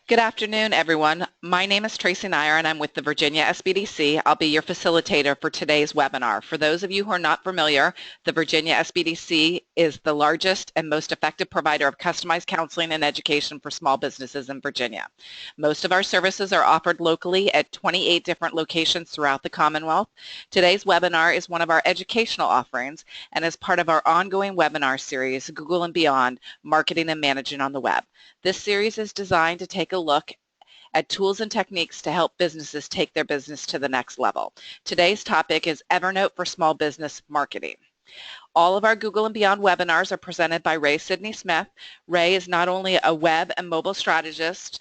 Good afternoon, everyone. My name is Tracy Nyer, and I'm with the Virginia SBDC. I'll be your facilitator for today's webinar. For those of you who are not familiar, the Virginia SBDC is the largest and most effective provider of customized counseling and education for small businesses in Virginia. Most of our services are offered locally at 28 different locations throughout the Commonwealth. Today's webinar is one of our educational offerings and is part of our ongoing webinar series, Google and Beyond, Marketing and Managing on the Web. This series is designed to take a look at tools and techniques to help businesses take their business to the next level. Today's topic is Evernote for Small Business Marketing. All of our Google and Beyond webinars are presented by Ray Sidney Smith. Ray is not only a web and mobile strategist,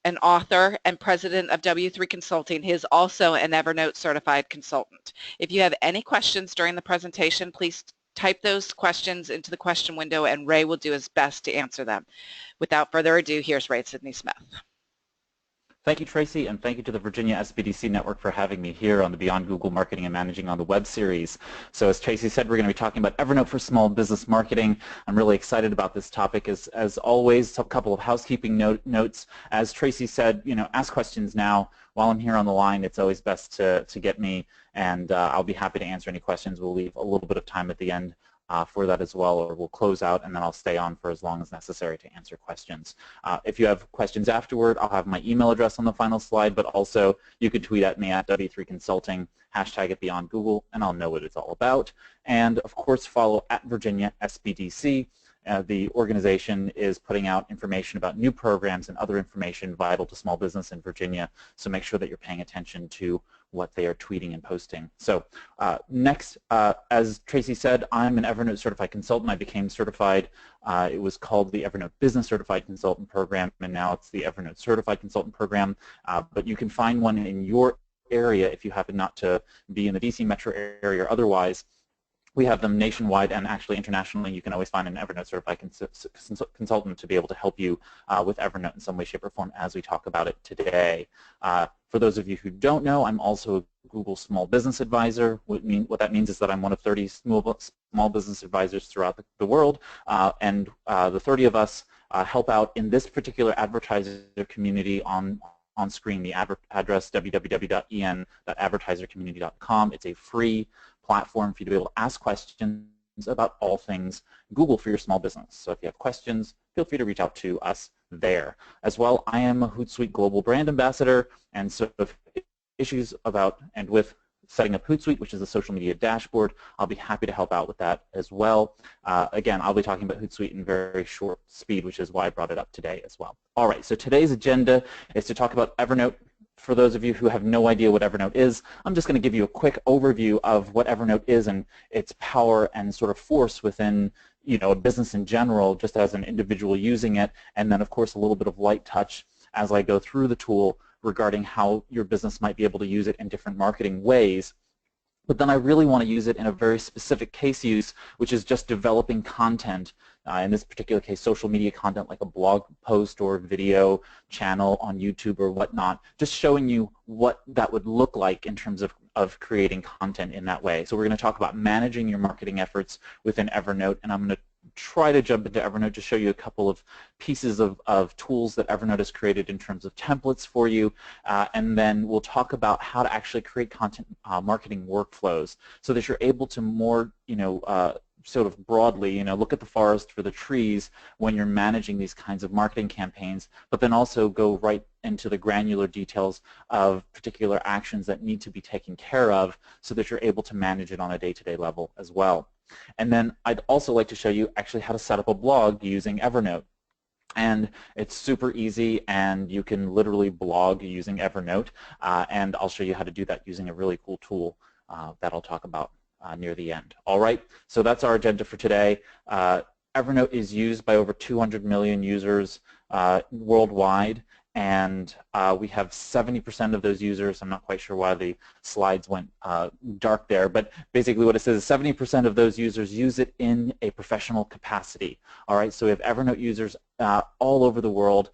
an author, and president of W3 Consulting. He is also an Evernote certified consultant. If you have any questions during the presentation, please type those questions into the question window and Ray will do his best to answer them. Without further ado, here's Ray Sidney Smith. Thank you, Tracy, and thank you to the Virginia SBDC Network for having me here on the Beyond Google Marketing and Managing on the Web series. So as Tracy said, we're going to be talking about Evernote for small business marketing. I'm really excited about this topic. As always, a couple of housekeeping notes. As Tracy said, ask questions now. While I'm here on the line, it's always best to get me, and I'll be happy to answer any questions. We'll leave a little bit of time at the end for that as well, or we'll close out and then I'll stay on for as long as necessary to answer questions. If you have questions afterward, I'll have my email address on the final slide, but also you can tweet at me at W3 Consulting, hashtag it Beyond Google, and I'll know what it's all about. And of course, follow at Virginia SBDC. The organization is putting out information about new programs and other information vital to small business in Virginia, so make sure that you're paying attention to what they are tweeting and posting. So next, as Tracy said, I'm an Evernote certified consultant. I became certified. It was called the Evernote Business Certified Consultant Program, and now it's the Evernote Certified Consultant Program. But you can find one in your area if you happen not to be in the DC metro area or otherwise. We have them nationwide and actually internationally. You can always find an Evernote certified consultant to be able to help you with Evernote in some way, shape, or form as we talk about it today. For those of you who don't know, I'm also a Google Small Business Advisor. What that means is that I'm one of 30 small business advisors throughout the world, and the 30 of us help out in this particular advertiser community on screen, the address www.en.advertisercommunity.com. It's a free platform for you to be able to ask questions about all things Google for your small business. So if you have questions, feel free to reach out to us there. As well, I am a Hootsuite Global Brand Ambassador, and so if issues about and with setting up Hootsuite, which is a social media dashboard, I'll be happy to help out with that as well. Again, I'll be talking about Hootsuite in very short speed, which is why I brought it up today as well. All right, so today's agenda is to talk about Evernote. For those of you who have no idea what Evernote is, I'm just going to give you a quick overview of what Evernote is and its power and sort of force within a business in general, just as an individual using it, and then of course a little bit of light touch as I go through the tool regarding how your business might be able to use it in different marketing ways. But then I really want to use it in a very specific case use, which is just developing content. In this particular case, social media content like a blog post or video channel on YouTube or whatnot, just showing you what that would look like in terms of creating content in that way. So we're going to talk about managing your marketing efforts within Evernote, and I'm going to try to jump into Evernote to show you a couple of pieces of tools that Evernote has created in terms of templates for you, and then we'll talk about how to actually create content marketing workflows so that you're able to more, sort of broadly, look at the forest for the trees when you're managing these kinds of marketing campaigns, but then also go right into the granular details of particular actions that need to be taken care of so that you're able to manage it on a day-to-day level as well. And then I'd also like to show you actually how to set up a blog using Evernote. And it's super easy, and you can literally blog using Evernote, and I'll show you how to do that using a really cool tool that I'll talk about near the end. All right, so that's our agenda for today. Evernote is used by over 200 million users worldwide, and we have 70% of those users. I'm not quite sure why the slides went dark there, but basically what it says is 70% of those users use it in a professional capacity. All right, so we have Evernote users all over the world.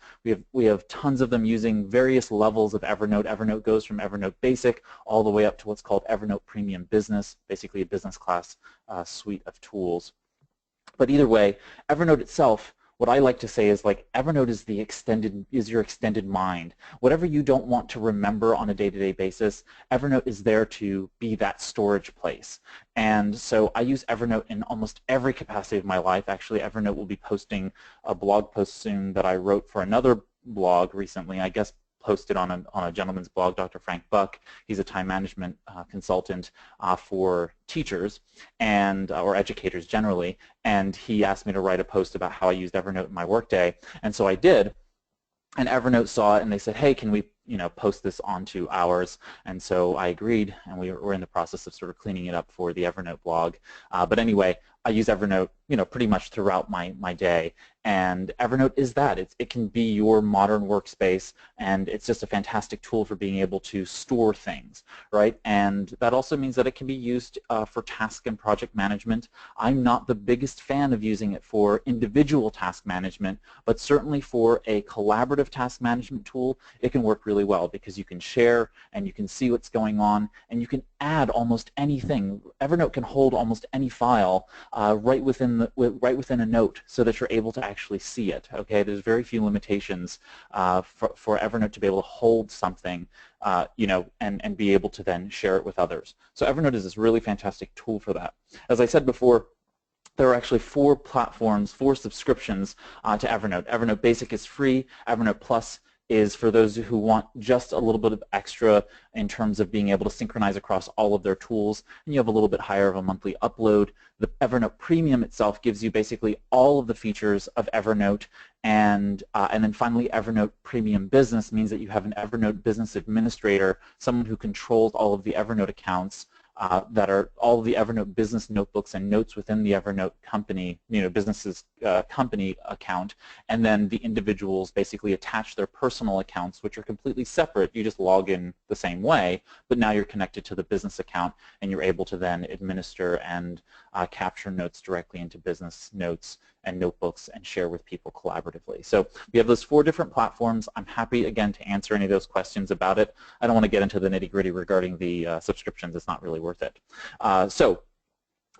We have tons of them using various levels of Evernote. Evernote goes from Evernote Basic all the way up to what's called Evernote Premium Business, basically a business class suite of tools. But either way, Evernote itself, what I like to say is like Evernote is your extended mind. Whatever you don't want to remember on a day-to-day basis, Evernote is there to be that storage place. And so I use Evernote in almost every capacity of my life. Actually, Evernote will be posting a blog post soon that I wrote for another blog recently, I guess posted on a gentleman's blog, Dr. Frank Buck. He's a time management consultant for teachers and or educators generally, and he asked me to write a post about how I used Evernote in my workday, and so I did. And Evernote saw it and they said, hey, can we post this onto ours? And so I agreed, and we're in the process of sort of cleaning it up for the Evernote blog. But anyway, I use Evernote pretty much throughout my day. And Evernote is that. It can be your modern workspace, and it's just a fantastic tool for being able to store things, right? And that also means that it can be used for task and project management. I'm not the biggest fan of using it for individual task management, but certainly for a collaborative task management tool, it can work really well because you can share and you can see what's going on and you can add almost anything. Evernote can hold almost any file right within a note so that you're able to actually see it. Okay, there's very few limitations for Evernote to be able to hold something, and be able to then share it with others. So Evernote is this really fantastic tool for that. As I said before, there are actually 4 platforms, 4 subscriptions to Evernote. Evernote Basic is free. Evernote Plus is for those who want just a little bit of extra in terms of being able to synchronize across all of their tools, and you have a little bit higher of a monthly upload. The Evernote Premium itself gives you basically all of the features of Evernote, and then finally Evernote Premium Business means that you have an Evernote Business Administrator, someone who controls all of the Evernote accounts that are all of the Evernote business notebooks and notes within the Evernote company, business's company account, and then the individuals basically attach their personal accounts, which are completely separate. You just log in the same way, but now you're connected to the business account, and you're able to then administer and capture notes directly into business notes and notebooks and share with people collaboratively. So we have those 4 different platforms. I'm happy, again, to answer any of those questions about it. I don't want to get into the nitty-gritty regarding the subscriptions. It's not really worth it. So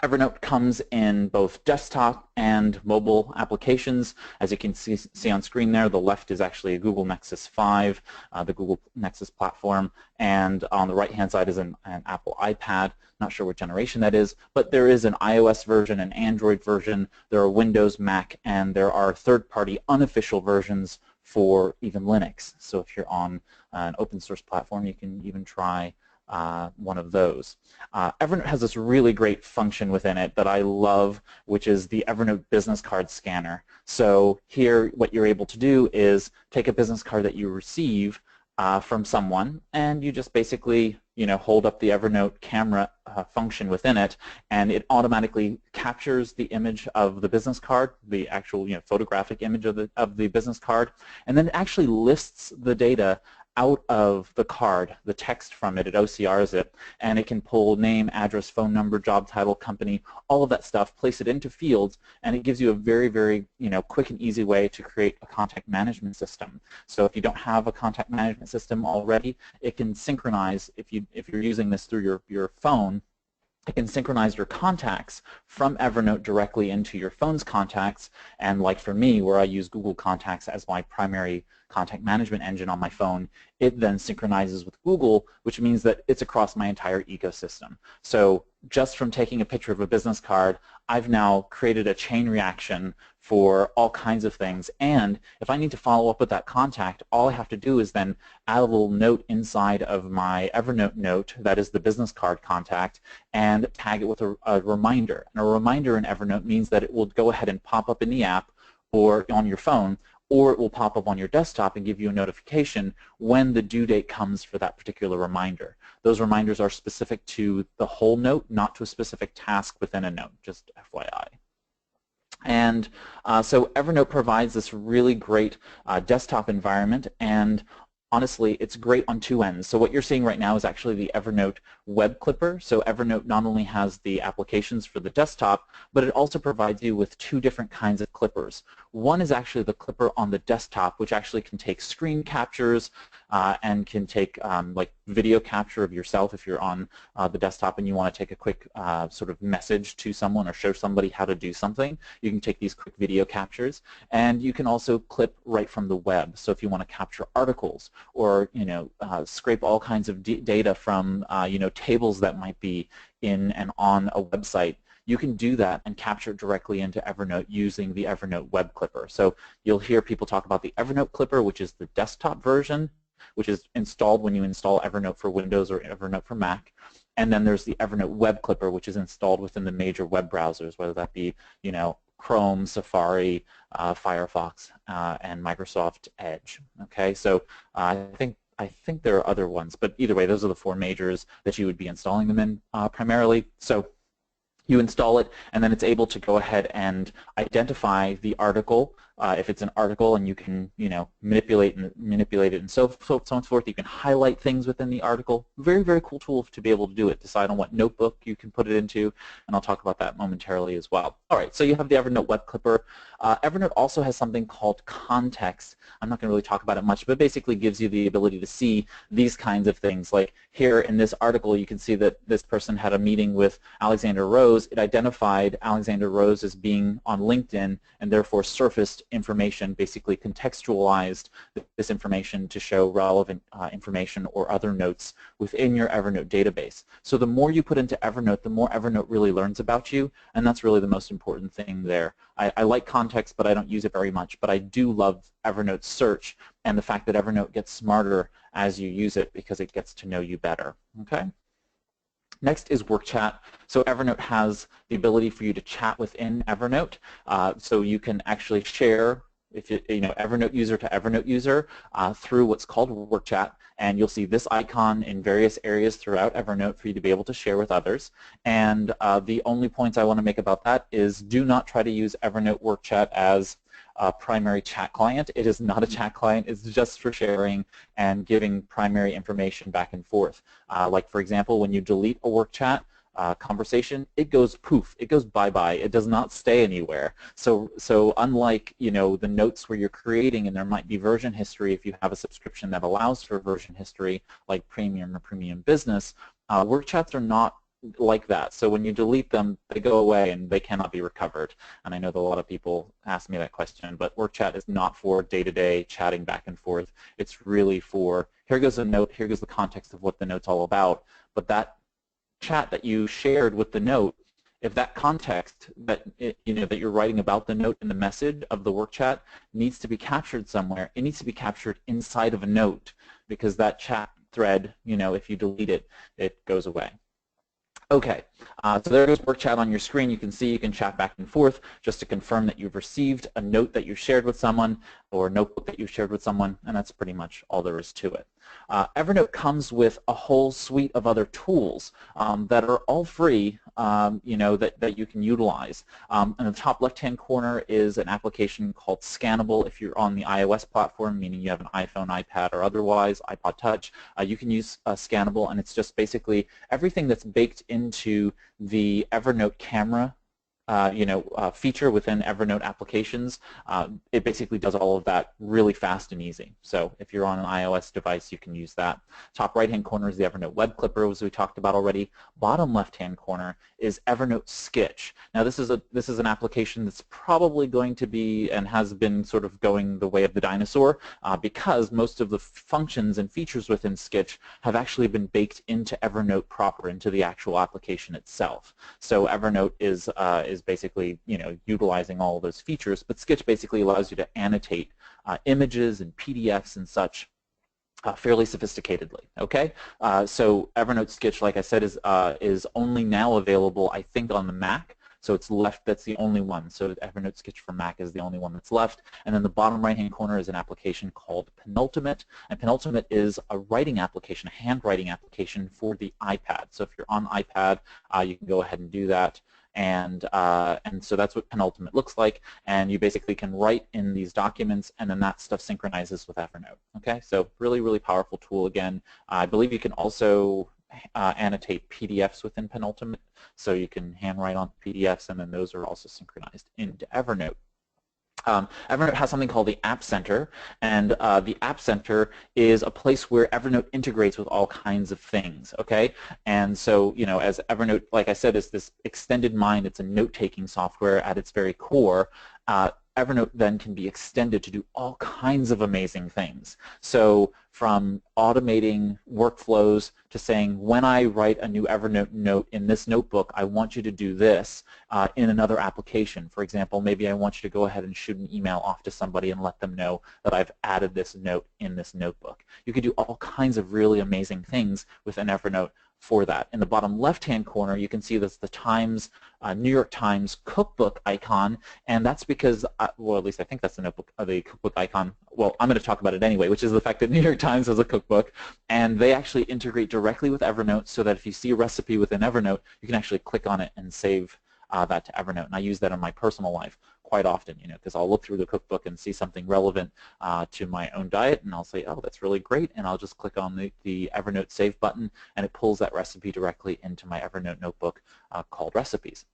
Evernote comes in both desktop and mobile applications. As you can see on screen there, the left is actually a Google Nexus 5, the Google Nexus platform, and on the right-hand side is an Apple iPad. Not sure what generation that is, but there is an iOS version, an Android version, there are Windows, Mac, and there are third-party unofficial versions for even Linux. So if you're on an open source platform, you can even try one of those. Evernote has this really great function within it that I love, which is the Evernote business card scanner. So here what you're able to do is take a business card that you receive from someone, and you just basically hold up the Evernote camera function within it, and it automatically captures the image of the business card, the actual photographic image of the business card, and then it actually lists the data out of the card, the text from it. It OCRs it, and it can pull name, address, phone number, job title, company, all of that stuff, place it into fields, and it gives you a very, very quick and easy way to create a contact management system. So if you don't have a contact management system already, it can synchronize, if you're using this through your phone, it can synchronize your contacts from Evernote directly into your phone's contacts, and like for me, where I use Google Contacts as my primary contact management engine on my phone, it then synchronizes with Google, which means that it's across my entire ecosystem. So just from taking a picture of a business card, I've now created a chain reaction for all kinds of things, and if I need to follow up with that contact, all I have to do is then add a little note inside of my Evernote note, that is the business card contact, and tag it with a reminder. And a reminder in Evernote means that it will go ahead and pop up in the app or on your phone, or it will pop up on your desktop and give you a notification when the due date comes for that particular reminder. Those reminders are specific to the whole note, not to a specific task within a note, just FYI. And so Evernote provides this really great desktop environment, and honestly, it's great on 2 ends. So what you're seeing right now is actually the Evernote Web Clipper. So Evernote not only has the applications for the desktop, but it also provides you with 2 different kinds of clippers. One is actually the clipper on the desktop, which actually can take screen captures and can take like video capture of yourself if you're on the desktop and you want to take a quick sort of message to someone or show somebody how to do something. You can take these quick video captures, and you can also clip right from the web. So if you want to capture articles or scrape all kinds of data from tables that might be in and on a website, you can do that and capture it directly into Evernote using the Evernote Web Clipper. So you'll hear people talk about the Evernote Clipper, which is the desktop version, which is installed when you install Evernote for Windows or Evernote for Mac. And then there's the Evernote Web Clipper, which is installed within the major web browsers, whether that be Chrome, Safari, Firefox, and Microsoft Edge. Okay, so I think there are other ones, but either way, those are the four majors that you would be installing them in primarily. So you install it, and then it's able to go ahead and identify the article if it's an article, and you can manipulate it and so on and so forth. You can highlight things within the article. Very, very cool tool to be able to do it. Decide on what notebook you can put it into, and I'll talk about that momentarily as well. All right, so you have the Evernote Web Clipper. Evernote also has something called context. I'm not going to really talk about it much, but basically gives you the ability to see these kinds of things. Like here in this article, you can see that this person had a meeting with Alexander Rose. It identified Alexander Rose as being on LinkedIn and therefore surfaced information, basically contextualized this information to show relevant information or other notes within your Evernote database. So the more you put into Evernote, the more Evernote really learns about you, and that's really the most important thing there. I like context, but I don't use it very much, but I do love Evernote search and the fact that Evernote gets smarter as you use it because it gets to know you better. Okay? Next is Work Chat. So Evernote has the ability for you to chat within Evernote. So you can actually share, if Evernote user to Evernote user through what's called Work Chat, and you'll see this icon in various areas throughout Evernote for you to be able to share with others. And the only points I want to make about that is do not try to use Evernote Work Chat as a primary chat client. It is not a chat client. It's just for sharing and giving primary information back and forth. Like for example, when you delete a work chat conversation, it goes poof, it goes bye-bye. It does not stay anywhere. So unlike the notes where you're creating and there might be version history if you have a subscription that allows for version history like Premium or Premium Business, work chats are not like that. So when you delete them, they go away and they cannot be recovered. And I know that a lot of people ask me that question, but work chat is not for day-to-day chatting back and forth. It's really for, here goes a note, here goes the context of what the note's all about, but that chat that you shared with the note, if that context that that you're writing about the note in the message of the work chat needs to be captured somewhere, it needs to be captured inside of a note, because that chat thread, if you delete it, it goes away. Okay, so there goes Work Chat on your screen. You can see you can chat back and forth just to confirm that you've received a note that you shared with someone or a notebook that you shared with someone, and that's pretty much all there is to it. Evernote comes with a whole suite of other tools that are all free, that you can utilize. In the top left-hand corner is an application called Scannable. If you're on the iOS platform, meaning you have an iPhone, iPad, or otherwise, iPod Touch, you can use Scannable, and it's just basically everything that's baked into the Evernote camera feature within Evernote applications. It basically does all of that really fast and easy. So if you're on an iOS device, you can use that. Top right-hand corner is the Evernote Web Clipper, as we talked about already. Bottom left-hand corner is Evernote Sketch. Now this is an application that's probably going to be and has been sort of going the way of the dinosaur because most of the functions and features within Sketch have actually been baked into Evernote proper, into the actual application itself. So Evernote is basically utilizing all of those features, but Sketch basically allows you to annotate images and PDFs and such fairly sophisticatedly. Okay, so Evernote Sketch, like I said, is only now available, I think, on the Mac. So it's left. That's the only one. So Evernote Sketch for Mac is the only one that's left. And then the bottom right-hand corner is an application called Penultimate. And Penultimate is a writing application, a handwriting application for the iPad. So if you're on iPad, you can go ahead and do that. And so that's what Penultimate looks like, and you basically can write in these documents, and then that stuff synchronizes with Evernote. Okay, so really, really powerful tool. Again, I believe you can also annotate PDFs within Penultimate, so you can handwrite on PDFs, and then those are also synchronized into Evernote. Evernote has something called the App Center, and the App Center is a place where Evernote integrates with all kinds of things, okay? And so, you know, as Evernote, like I said, is this extended mind, it's a note-taking software at its very core, Evernote then can be extended to do all kinds of amazing things. So from automating workflows to saying, when I write a new Evernote note in this notebook, I want you to do this in another application. For example, maybe I want you to go ahead and shoot an email off to somebody and let them know that I've added this note in this notebook. You can do all kinds of really amazing things within Evernote for that. In the bottom left-hand corner, you can see that's the Times, New York Times cookbook icon, and that's because, well, at least I think that's the notebook, the cookbook icon. Well, I'm going to talk about it anyway, which is the fact that New York Times has a cookbook, and they actually integrate directly with Evernote so that if you see a recipe within Evernote, you can actually click on it and save that to Evernote. And I use that in my personal life quite often, you know, because I'll look through the cookbook and see something relevant to my own diet, and I'll say, oh, that's really great, and I'll just click on the Evernote Save button, and it pulls that recipe directly into my Evernote notebook called Recipes.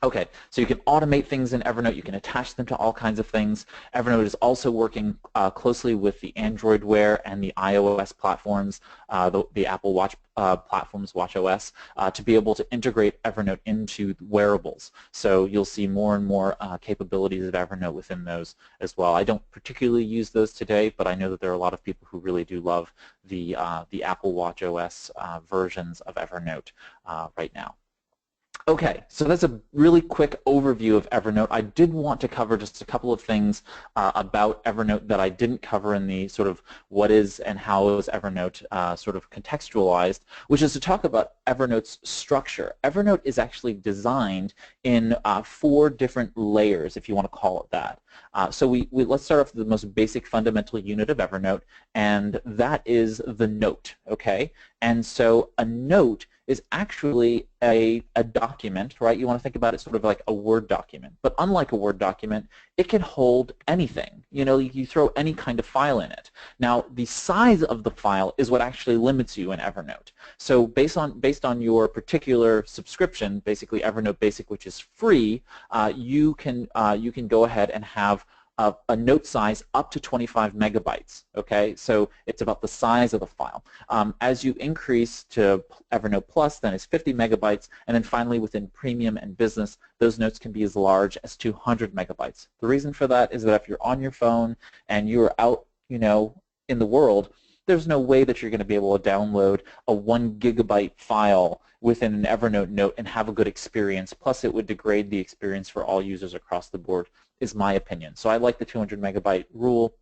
Okay, so you can automate things in Evernote. You can attach them to all kinds of things. Evernote is also working closely with the Android Wear and the iOS platforms, the Apple Watch platforms, watchOS, to be able to integrate Evernote into wearables. So you'll see more and more capabilities of Evernote within those as well. I don't particularly use those today, but I know that there are a lot of people who really do love the Apple watchOS versions of Evernote right now. Okay, so that's a really quick overview of Evernote. I did want to cover just a couple of things about Evernote that I didn't cover in the sort of what is and how is Evernote sort of contextualized, which is to talk about Evernote's structure. Evernote is actually designed in 4 different layers, if you want to call it that. So let's start off with the most basic fundamental unit of Evernote, and that is the note, okay? And so a note is actually a document, right? You want to think about it sort of like a Word document. But unlike a Word document, it can hold anything. You know, you throw any kind of file in it. Now, the size of the file is what actually limits you in Evernote. So based on your particular subscription, basically Evernote Basic, which is free, you can go ahead and have a note size up to 25 megabytes, okay? So it's about the size of the file. As you increase to Evernote Plus, then it's 50 megabytes, and then finally within Premium and Business, those notes can be as large as 200 megabytes. The reason for that is that if you're on your phone and you're out, you know, in the world, there's no way that you're going to be able to download a 1 gigabyte file within an Evernote note and have a good experience. Plus, it would degrade the experience for all users across the board, is my opinion. So I like the 200 megabyte rule.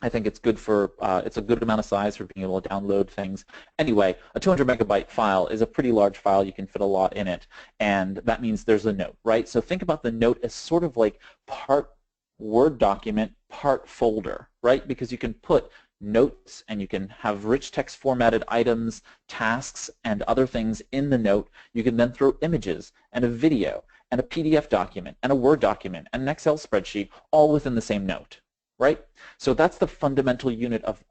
I think it's good for, it's a good amount of size for being able to download things. Anyway, a 200 megabyte file is a pretty large file. You can fit a lot in it, and that means there's a note, right? So think about the note as sort of like part Word document, part folder, right? Because you can put notes and you can have rich text formatted items, tasks, and other things in the note. You can then throw images and a video and a PDF document and a Word document and an Excel spreadsheet all within the same note, right? So that's the fundamental unit of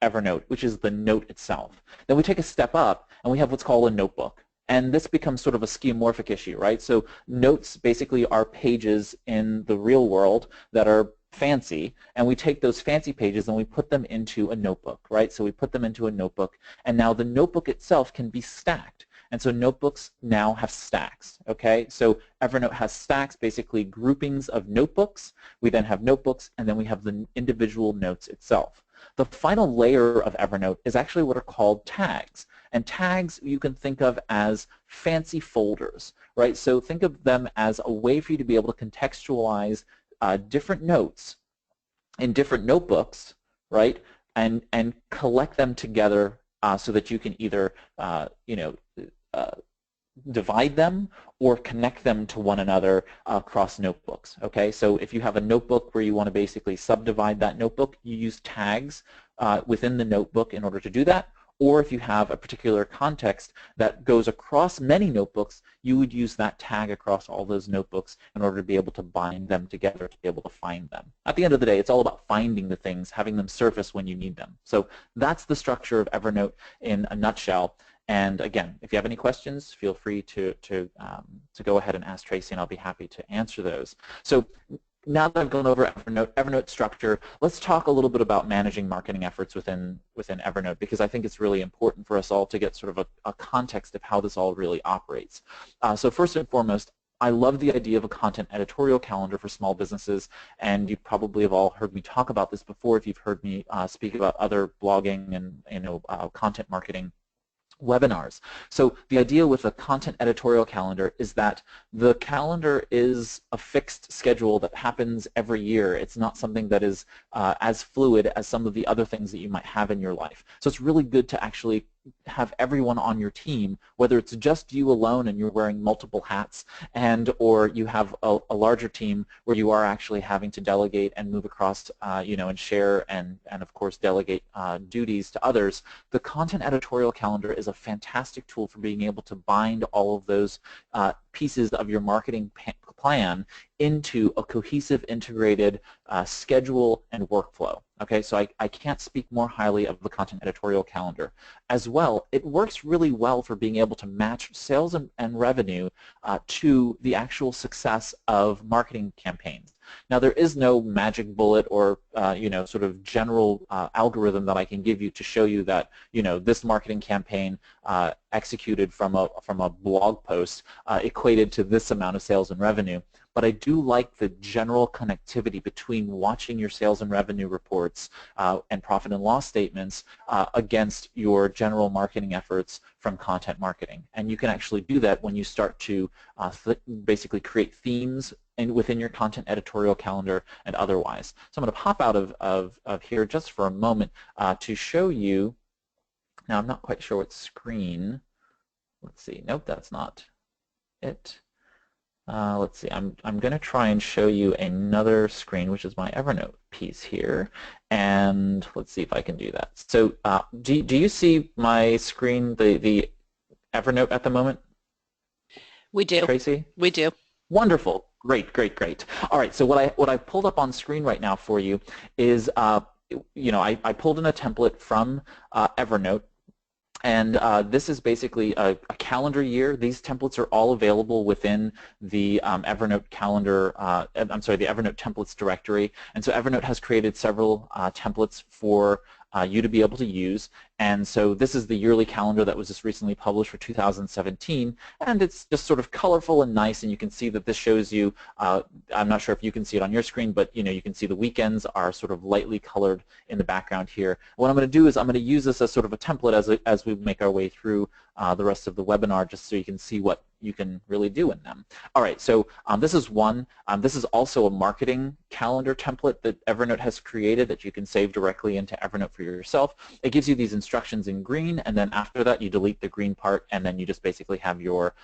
Evernote, which is the note itself. Then we take a step up and we have what's called a notebook. And this becomes sort of a skeuomorphic issue, right? So notes basically are pages in the real world that are fancy, and we take those fancy pages and we put them into a notebook, right? So we put them into a notebook, and now the notebook itself can be stacked. And so notebooks now have stacks, okay? So Evernote has stacks, basically groupings of notebooks. We then have notebooks, and then we have the individual notes itself. The final layer of Evernote is actually what are called tags. And tags you can think of as fancy folders, right? So think of them as a way for you to be able to contextualize different notes in different notebooks, right? And collect them together so that you can either, divide them or connect them to one another across notebooks, okay? So if you have a notebook where you want to basically subdivide that notebook, you use tags within the notebook in order to do that. Or if you have a particular context that goes across many notebooks, you would use that tag across all those notebooks in order to be able to bind them together, to be able to find them. At the end of the day, it's all about finding the things, having them surface when you need them. So that's the structure of Evernote in a nutshell. And again, if you have any questions, feel free to go ahead and ask Tracy, and I'll be happy to answer those. So now that I've gone over Evernote structure, let's talk a little bit about managing marketing efforts within Evernote, because I think it's really important for us all to get sort of a context of how this all really operates. So first and foremost, I love the idea of a content editorial calendar for small businesses, and you probably have all heard me talk about this before if you've heard me speak about other blogging and content marketing webinars. So the idea with a content editorial calendar is that the calendar is a fixed schedule that happens every year. It's not something that is as fluid as some of the other things that you might have in your life. So it's really good to actually have everyone on your team, whether it's just you alone and you're wearing multiple hats, or you have a larger team where you are actually having to delegate and move across, and share and of course delegate duties to others. The content editorial calendar is a fantastic tool for being able to bind all of those pieces of your marketing plan into a cohesive, integrated schedule and workflow. Okay, so I can't speak more highly of the content editorial calendar. As well, it works really well for being able to match sales and revenue to the actual success of marketing campaigns. Now, there is no magic bullet or sort of general algorithm that I can give you to show you that this marketing campaign executed from a blog post equated to this amount of sales and revenue. But I do like the general connectivity between watching your sales and revenue reports and profit and loss statements against your general marketing efforts from content marketing. And you can actually do that when you start to basically create themes within your content editorial calendar and otherwise. So I'm going to pop out of here just for a moment to show you. Now, I'm not quite sure what screen. Let's see. Nope, that's not it. Let's see, I'm going to try and show you another screen, which is my Evernote piece here, and let's see if I can do that. So do you see my screen, the Evernote at the moment? We do. Tracy? We do. Wonderful. Great, great, great. All right, so what I've pulled up on screen right now for you is, I pulled in a template from Evernote. And this is basically a calendar year. These templates are all available within the Evernote calendar, the Evernote templates directory. And so Evernote has created several templates for you to be able to use. And so this is the yearly calendar that was just recently published for 2017, and it's just sort of colorful and nice, and you can see that this shows you, I'm not sure if you can see it on your screen, but you can see the weekends are sort of lightly colored in the background here. What I'm going to do is I'm going to use this as sort of a template as we make our way through the rest of the webinar, just so you can see what you can really do in them. All right, so this is one. This is also a marketing calendar template that Evernote has created that you can save directly into Evernote for yourself. It gives you these instructions in green, and then after that you delete the green part, and then you just basically have your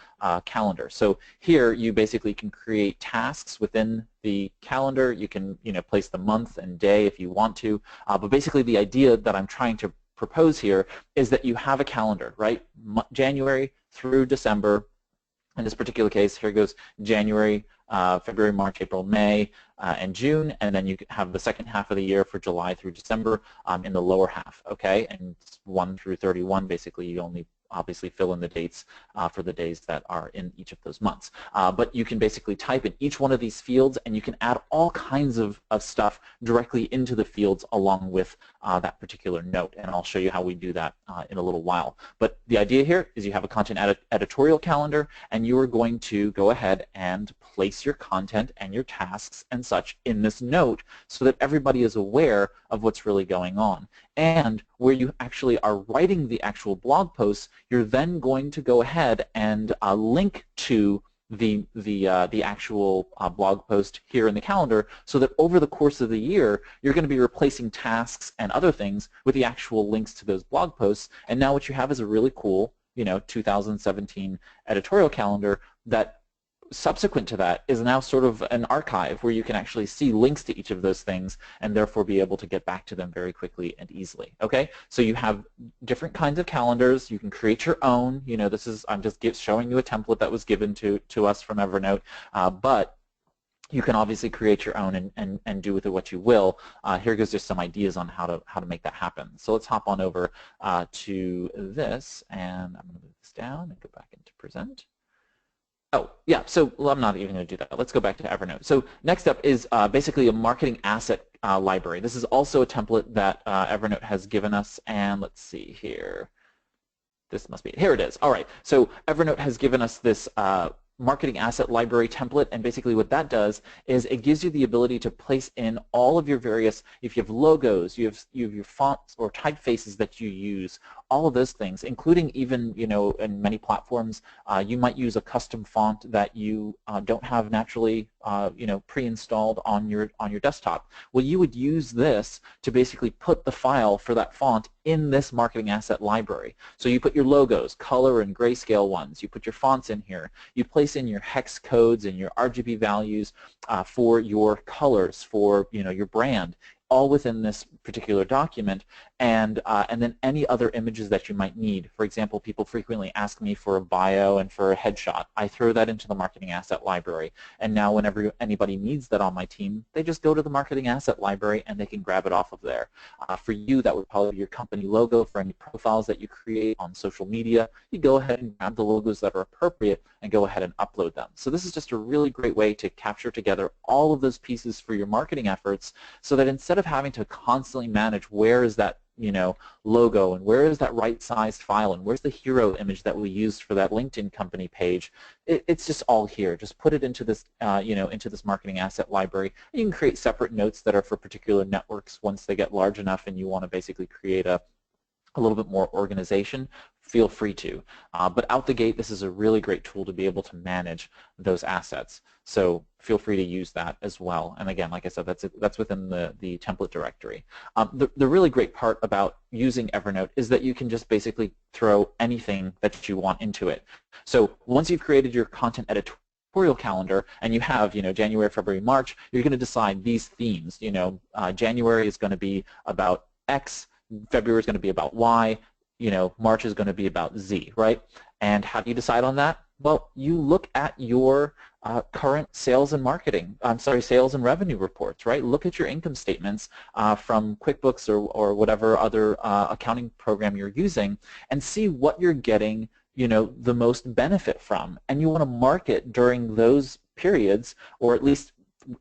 calendar. So here you basically can create tasks within the calendar. You can place the month and day if you want to, but basically the idea that I'm trying to propose here is that you have a calendar, right? January through December. In this particular case, here goes January, February, March, April, May, and June, and then you have the second half of the year for July through December in the lower half, okay? And 1 through 31, basically, you only obviously fill in the dates for the days that are in each of those months. But you can basically type in each one of these fields, and you can add all kinds of stuff directly into the fields along with that particular note, and I'll show you how we do that in a little while. But the idea here is you have a content editorial calendar, and you are going to go ahead and place your content and your tasks and such in this note so that everybody is aware of what's really going on. And where you actually are writing the actual blog posts, you're then going to go ahead and link to the actual blog post here in the calendar, so that over the course of the year you're going to be replacing tasks and other things with the actual links to those blog posts. And now what you have is a really cool 2017 editorial calendar that subsequent to that is now sort of an archive where you can actually see links to each of those things and therefore be able to get back to them very quickly and easily. Okay, so you have different kinds of calendars. You can create your own. This is, I'm just showing you a template that was given to us from Evernote, but you can obviously create your own and do with it what you will. Here goes just some ideas on how to make that happen. So let's hop on over to this, and I'm going to move this down and go back into present. Oh, yeah, so well, I'm not even going to do that. Let's go back to Evernote. So next up is basically a marketing asset library. This is also a template that Evernote has given us, and let's see here. This must be it. Here it is. All right. So Evernote has given us this marketing asset library template, and basically what that does is it gives you the ability to place in all of your various, if you have logos, you have your fonts or typefaces that you use, all of those things, including even, in many platforms, you might use a custom font that you don't have naturally, pre-installed on your desktop. Well, you would use this to basically put the file for that font in this marketing asset library. So you put your logos, color and grayscale ones, you put your fonts in here, you place in your hex codes and your RGB values for your colors, for your brand, all within this particular document, and then any other images that you might need. For example, people frequently ask me for a bio and for a headshot. I throw that into the marketing asset library, and now whenever anybody needs that on my team, they just go to the marketing asset library and they can grab it off of there. For you, that would probably be your company logo. For any profiles that you create on social media, you go ahead and grab the logos that are appropriate and go ahead and upload them. So this is just a really great way to capture together all of those pieces for your marketing efforts, so that instead of having to constantly manage where is that logo and where is that right-sized file and where's the hero image that we used for that LinkedIn company page, it's just all here. Just put it into this, into this marketing asset library. You can create separate notes that are for particular networks once they get large enough and you want to basically create a little bit more organization, feel free to. But out the gate, this is a really great tool to be able to manage those assets. So feel free to use that as well. And again, like I said, that's within the template directory. The really great part about using Evernote is that you can just basically throw anything that you want into it. So once you've created your content editorial calendar and you have, January, February, March, you're going to decide these themes. January is going to be about X, February is going to be about Y, March is going to be about Z, right? And how do you decide on that? Well, you look at your current sales and revenue reports, right? Look at your income statements from QuickBooks or whatever other accounting program you're using and see what you're getting, the most benefit from. And you want to mark it during those periods, or at least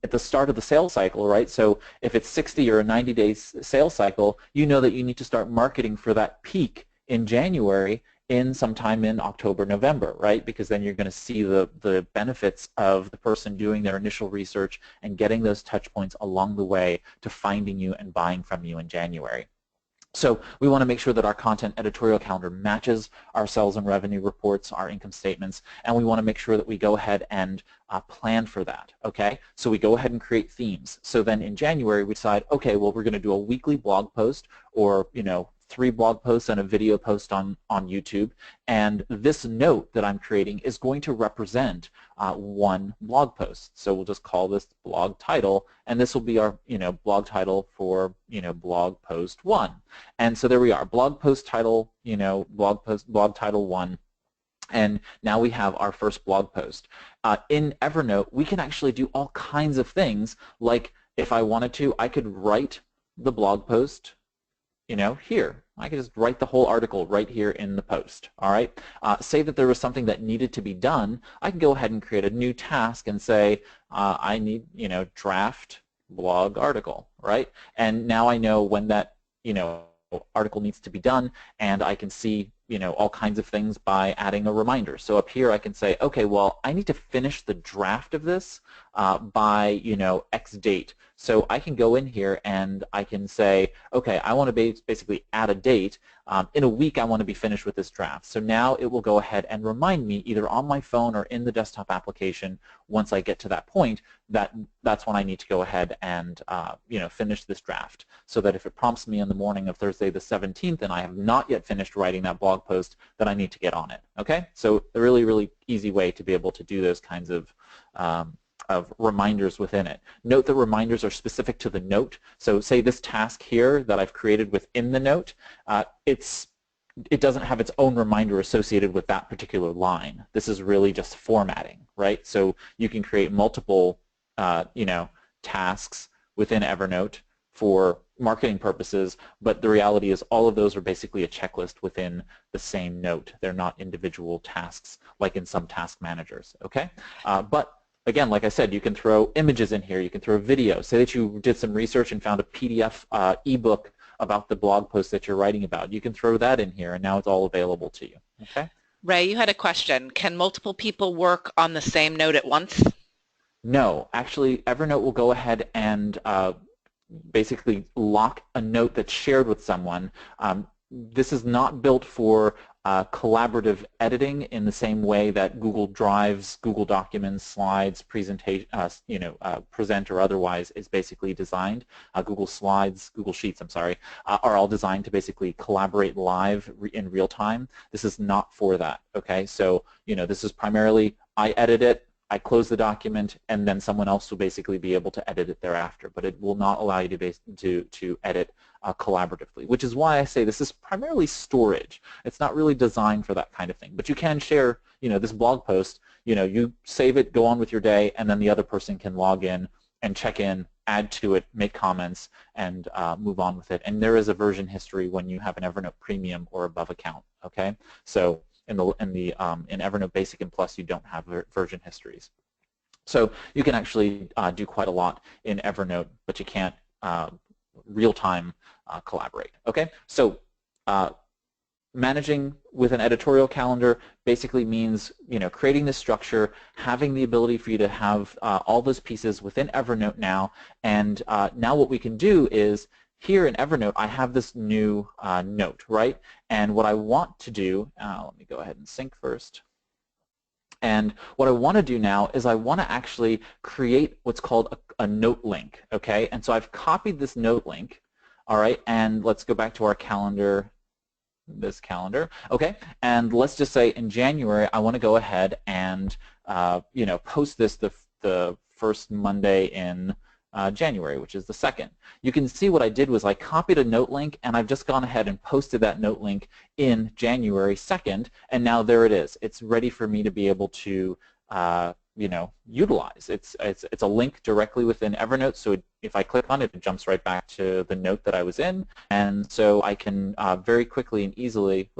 at the start of the sales cycle, right? So if it's 60 or a 90-day sales cycle, you know that you need to start marketing for that peak in January in sometime in October, November, right? Because then you're going to see the benefits of the person doing their initial research and getting those touch points along the way to finding you and buying from you in January. So we want to make sure that our content editorial calendar matches our sales and revenue reports, our income statements, and we want to make sure that we go ahead and plan for that, okay? So we go ahead and create themes. So then in January we decide, okay, well, we're going to do a weekly blog post, or 3 blog posts and a video post on YouTube, and this note that I'm creating is going to represent 1 blog post. So we'll just call this blog title, and this will be our blog title for blog post 1. And so there we are, blog post title, blog title 1. And now we have our first blog post. In Evernote, we can actually do all kinds of things. Like if I wanted to, I could write the blog post here. I could just write the whole article right here in the post, all right? Say that there was something that needed to be done, I can go ahead and create a new task and say, I need, draft blog article, right? And now I know when that, article needs to be done, and I can see, all kinds of things by adding a reminder. So up here I can say, okay, well, I need to finish the draft of this by, X date. So I can go in here and I can say, okay, I want to basically add a date. In a week I want to be finished with this draft. So now it will go ahead and remind me either on my phone or in the desktop application once I get to that point that that's when I need to go ahead and finish this draft. So that if it prompts me in the morning of Thursday the 17th and I have not yet finished writing that blog post, then I need to get on it. Okay? So a really, really easy way to be able to do those kinds of reminders within it. Note that reminders are specific to the note. So say this task here that I've created within the note, it doesn't have its own reminder associated with that particular line. This is really just formatting, right? So you can create multiple tasks within Evernote for marketing purposes, but the reality is all of those are basically a checklist within the same note. They're not individual tasks like in some task managers, okay? But again, like I said, you can throw images in here, you can throw video. Say that you did some research and found a PDF ebook about the blog post that you're writing about. You can throw that in here and now it's all available to you, okay? Ray, you had a question. Can multiple people work on the same note at once? No, actually Evernote will go ahead and basically lock a note that's shared with someone. This is not built for collaborative editing in the same way that Google Drives, Google Documents, Slides, presentation, Present or otherwise is basically designed. Google Slides, Google Sheets, I'm sorry, are all designed to basically collaborate live in real time. This is not for that. Okay, so this is primarily I edit it, I close the document, and then someone else will basically be able to edit it thereafter. But it will not allow you to edit collaboratively, which is why I say this is primarily storage. It's not really designed for that kind of thing. But you can share, this blog post. You save it, go on with your day, and then the other person can log in and check in, add to it, make comments, and move on with it. And there is a version history when you have an Evernote Premium or above account. Okay, so in Evernote Basic and Plus, you don't have version histories. So you can actually do quite a lot in Evernote, but you can't real-time collaborate. Okay, so managing with an editorial calendar basically means creating this structure, having the ability for you to have all those pieces within Evernote now, and now what we can do is here in Evernote, I have this new note, right? And what I want to do, let me go ahead and sync first. And what I want to do now is I want to actually create what's called a note link, okay? And so I've copied this note link, all right? And let's go back to our calendar, this calendar, okay? And let's just say in January, I want to go ahead and post this the first Monday in January, which is the 2nd. You can see what I did was I copied a note link and I've just gone ahead and posted that note link in January 2nd, and now there it is. It's ready for me to be able to utilize. It's a link directly within Evernote, so if I click on it, it jumps right back to the note that I was in, and so I can very quickly and easily,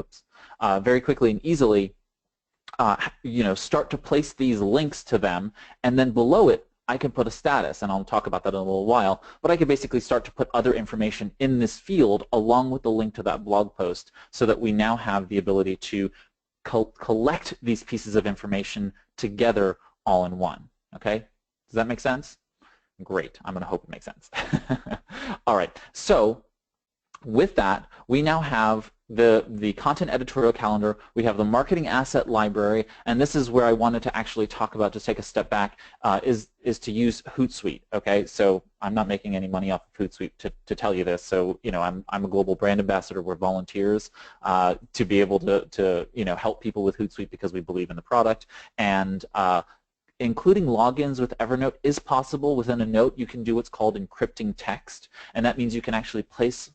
start to place these links to them, and then below it I can put a status, and I'll talk about that in a little while, but I can basically start to put other information in this field along with the link to that blog post so that we now have the ability to collect these pieces of information together all in one. Okay? Does that make sense? Great. I'm going to hope it makes sense. All right. So with that, we now have the content editorial calendar, we have the marketing asset library, and this is where I wanted to actually talk about, just take a step back, is to use Hootsuite. Okay, so I'm not making any money off of Hootsuite to tell you this. So I'm a global brand ambassador. We're volunteers to be able to help people with Hootsuite because we believe in the product, and including logins with Evernote is possible. Within a note, you can do what's called encrypting text, and that means you can actually place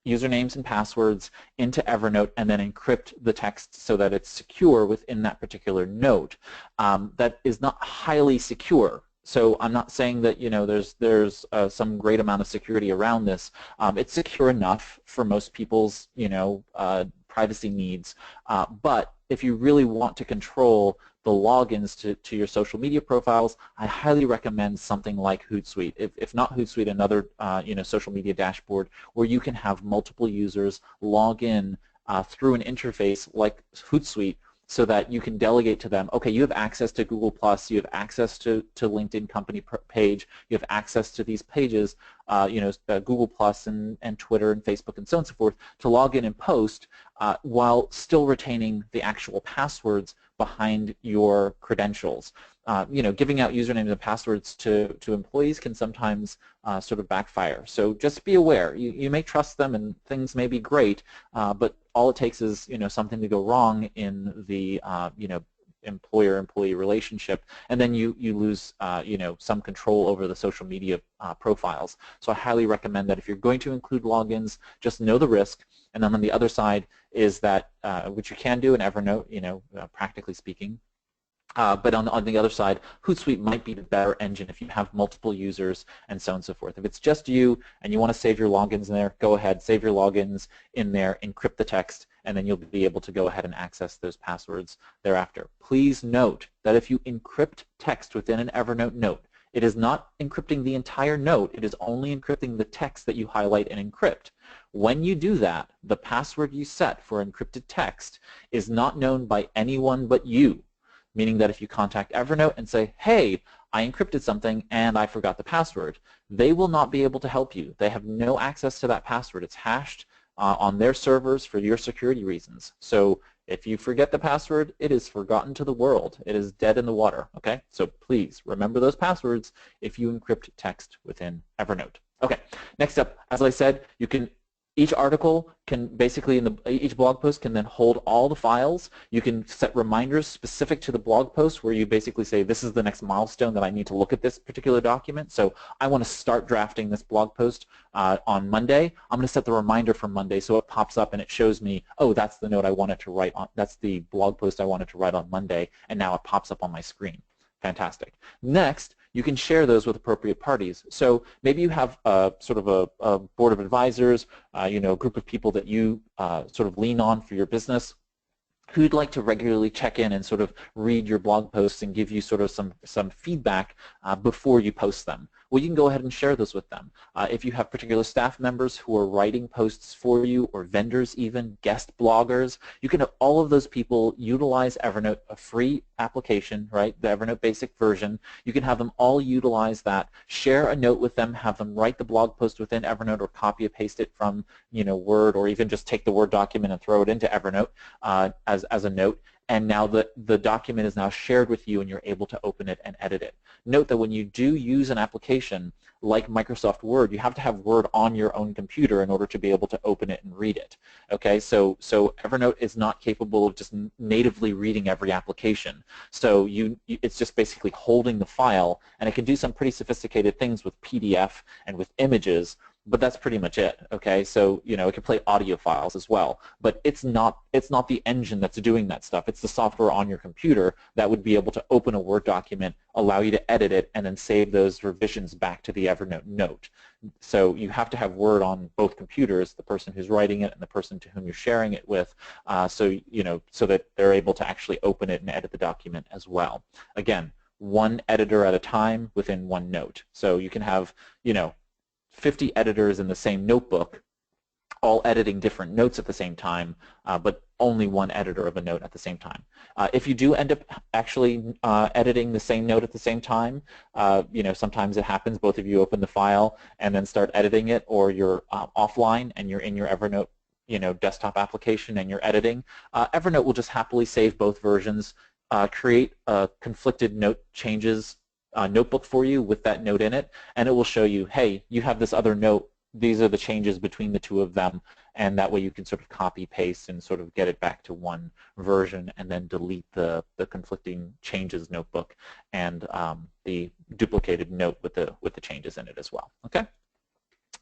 usernames and passwords into Evernote and then encrypt the text so that it's secure within that particular note. That is not highly secure. So I'm not saying that there's some great amount of security around this. It's secure enough for most people's privacy needs, but if you really want to control the logins to your social media profiles, I highly recommend something like Hootsuite. If not Hootsuite, another social media dashboard where you can have multiple users log in through an interface like Hootsuite, so that you can delegate to them, okay, you have access to Google+, you have access to LinkedIn company page, you have access to these pages, Google+, and Twitter and Facebook and so on and so forth, to log in and post while still retaining the actual passwords behind your credentials. Giving out usernames and passwords to employees can sometimes sort of backfire. So just be aware. You may trust them and things may be great, but all it takes is something to go wrong in the employer-employee relationship, and then you lose some control over the social media profiles. So I highly recommend that if you're going to include logins, just know the risk. And then on the other side is that, which you can do in Evernote, practically speaking, But on the other side, Hootsuite might be the better engine if you have multiple users and so on and so forth. If it's just you and you want to save your logins in there, go ahead, save your logins in there, encrypt the text, and then you'll be able to go ahead and access those passwords thereafter. Please note that if you encrypt text within an Evernote note, it is not encrypting the entire note, it is only encrypting the text that you highlight and encrypt. When you do that, the password you set for encrypted text is not known by anyone but you. Meaning that if you contact Evernote and say, hey, I encrypted something and I forgot the password, they will not be able to help you. They have no access to that password. It's hashed on their servers for your security reasons. So if you forget the password, it is forgotten to the world. It is dead in the water, okay? So please remember those passwords if you encrypt text within Evernote. Okay, next up, as I said, you can each article can basically, each blog post can then hold all the files. You can set reminders specific to the blog post where you basically say, this is the next milestone that I need to look at this particular document. So I want to start drafting this blog post on Monday. I'm going to set the reminder for Monday so it pops up and it shows me, oh, that's the note I wanted to write on, that's the blog post I wanted to write on Monday, and now it pops up on my screen. Fantastic. Next, you can share those with appropriate parties. So maybe you have sort of a board of advisors, you know, a group of people that you sort of lean on for your business, who'd like to regularly check in and sort of read your blog posts and give you sort of some feedback before you post them. Well, you can go ahead and share those with them. If you have particular staff members who are writing posts for you, or vendors even, guest bloggers, you can have all of those people utilize Evernote, a free application, right, the Evernote basic version. You can have them all utilize that, share a note with them, have them write the blog post within Evernote or copy and paste it from, you know, Word, or even just take the Word document and throw it into Evernote as a note. And now the document is now shared with you and you're able to open it and edit it. Note that when you do use an application like Microsoft Word, you have to have Word on your own computer in order to be able to open it and read it. Okay, so Evernote is not capable of just natively reading every application. So it's just basically holding the file, and it can do some pretty sophisticated things with PDF and with images, but that's pretty much it. Okay, so you know, it can play audio files as well, but it's not the engine that's doing that stuff. It's the software on your computer that would be able to open a Word document, allow you to edit it, and then save those revisions back to the Evernote note. So you have to have Word on both computers, the person who's writing it and the person to whom you're sharing it with, so you know, so that they're able to actually open it and edit the document as well. Again, one editor at a time within one note. So you can have, you know, 50 editors in the same notebook, all editing different notes at the same time, but only one editor of a note at the same time. If you do end up actually editing the same note at the same time, you know, sometimes it happens, both of you open the file and then start editing it, or you're offline and you're in your Evernote, you know, desktop application and you're editing, Evernote will just happily save both versions, create conflicted note changes notebook for you with that note in it, and it will show you, hey, you have this other note, these are the changes between the two of them, and that way you can sort of copy paste and sort of get it back to one version and then delete the conflicting changes notebook and the duplicated note with the changes in it as well. Okay?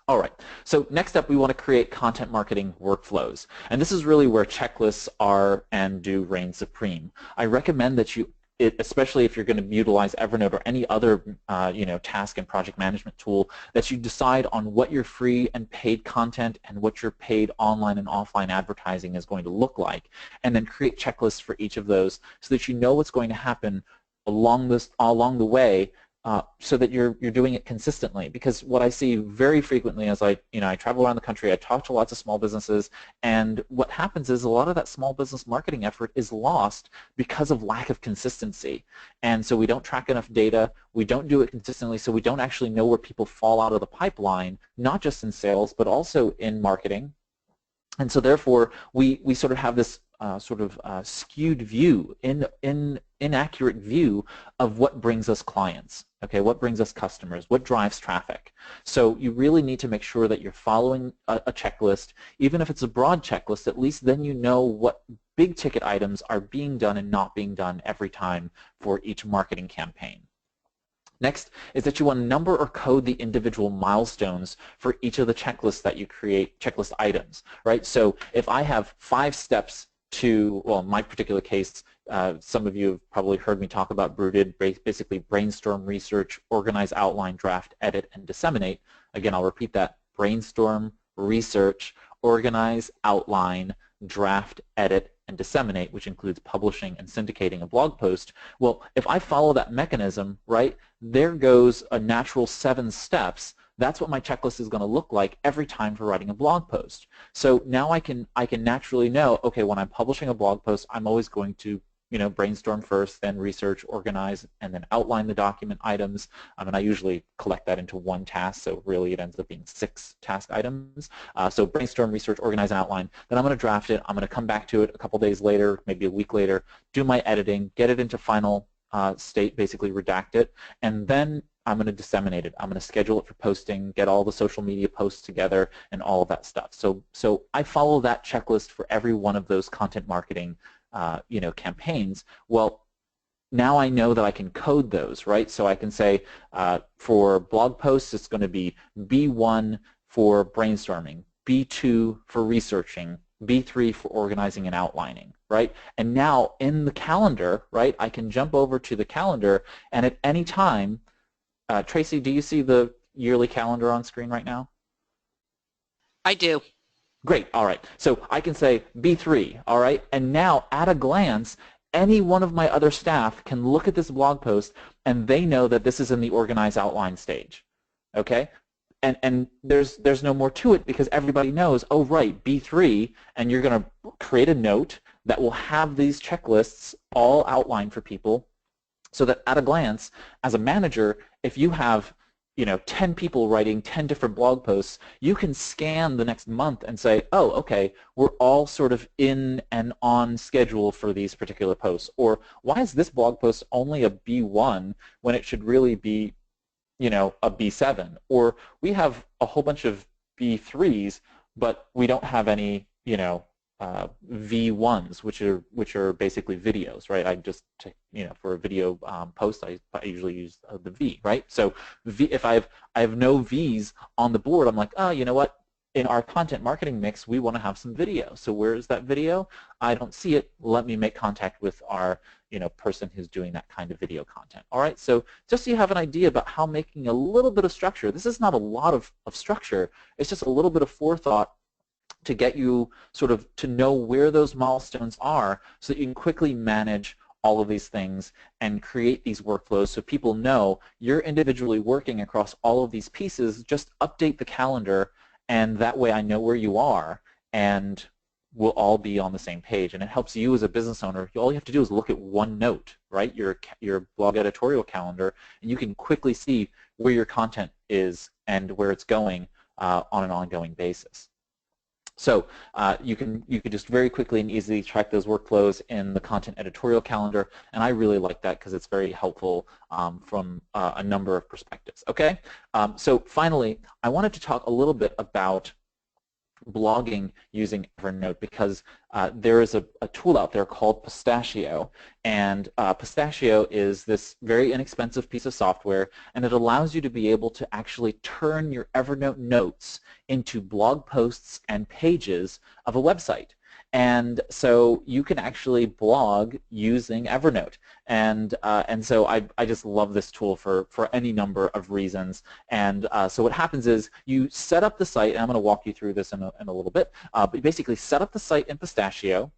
All right, so next up we want to create content marketing workflows, and this is really where checklists are and do reign supreme. I recommend that you, especially if you're going to utilize Evernote or any other you know, task and project management tool, that you decide on what your free and paid content and what your paid online and offline advertising is going to look like, and then create checklists for each of those so that you know what's going to happen along the way, so that you're doing it consistently. Because what I see very frequently as I travel around the country, I talk to lots of small businesses, and what happens is a lot of that small business marketing effort is lost because of lack of consistency. And so we don't track enough data, we don't do it consistently, so we don't actually know where people fall out of the pipeline, not just in sales, but also in marketing. And so therefore, we sort of have this skewed view, inaccurate view of what brings us clients, okay, what brings us customers, what drives traffic. So you really need to make sure that you're following a checklist. Even if it's a broad checklist, at least then you know what big ticket items are being done and not being done every time for each marketing campaign. Next is that you want to number or code the individual milestones for each of the checklists that you create, checklist items, right? So if I have 5 steps to, well, in my particular case, some of you have probably heard me talk about Brooded, basically brainstorm, research, organize, outline, draft, edit, and disseminate. Again, I'll repeat that: brainstorm, research, organize, outline, draft, edit, and disseminate, which includes publishing and syndicating a blog post. Well, if I follow that mechanism, right, there goes a natural 7 steps. That's what my checklist is going to look like every time for writing a blog post. So now I can naturally know, okay, when I'm publishing a blog post, I'm always going to brainstorm first, then research, organize, and then outline the document items. And I usually collect that into one task, so really it ends up being 6 task items. So brainstorm, research, organize, and outline. Then I'm going to draft it. I'm going to come back to it a couple days later, maybe a week later, do my editing, get it into final state, basically redact it, and then I'm going to disseminate it. I'm going to schedule it for posting, get all the social media posts together, and all of that stuff. So I follow that checklist for every one of those content marketing campaigns. Well, now I know that I can code those, right? So I can say for blog posts, it's going to be B1 for brainstorming, B2 for researching, B3 for organizing and outlining, right? And now in the calendar, right, I can jump over to the calendar, and at any time, Tracy, do you see the yearly calendar on screen right now? I do. Great, all right. So I can say B3, all right, and now at a glance, any one of my other staff can look at this blog post and they know that this is in the organize outline stage, okay? And there's no more to it because everybody knows, oh right, B3, and you're going to create a note that will have these checklists all outlined for people so that at a glance, as a manager, if you have 10 people writing 10 different blog posts, you can scan the next month and say, oh, okay, we're all sort of in and on schedule for these particular posts. Or why is this blog post only a B1 when it should really be, a B7? Or we have a whole bunch of B3s, but we don't have any, V1s, which are basically videos, right? I just for a video post, I usually use the V, right? So if I have no V's on the board, I'm like, oh, you know what? In our content marketing mix, we want to have some video. So where is that video? I don't see it. Let me make contact with our person who's doing that kind of video content. All right. So just so you have an idea about how making a little bit of structure. This is not a lot of structure. It's just a little bit of forethought to get you sort of to know where those milestones are so that you can quickly manage all of these things and create these workflows so people know you're individually working across all of these pieces. Just update the calendar, and that way I know where you are and we'll all be on the same page. And it helps you as a business owner. All you have to do is look at one note, right, your blog editorial calendar, and you can quickly see where your content is and where it's going on an ongoing basis. So you can just very quickly and easily track those workflows in the content editorial calendar, and I really like that because it's very helpful from a number of perspectives. Okay, so finally, I wanted to talk a little bit about blogging using Evernote because there is a tool out there called Pistachio, and Pistachio is this very inexpensive piece of software, and it allows you to be able to actually turn your Evernote notes into blog posts and pages of a website. And so you can actually blog using Evernote, and so I just love this tool for any number of reasons. And so what happens is you set up the site, and I'm going to walk you through this in a little bit, but you basically set up the site in Pistachio,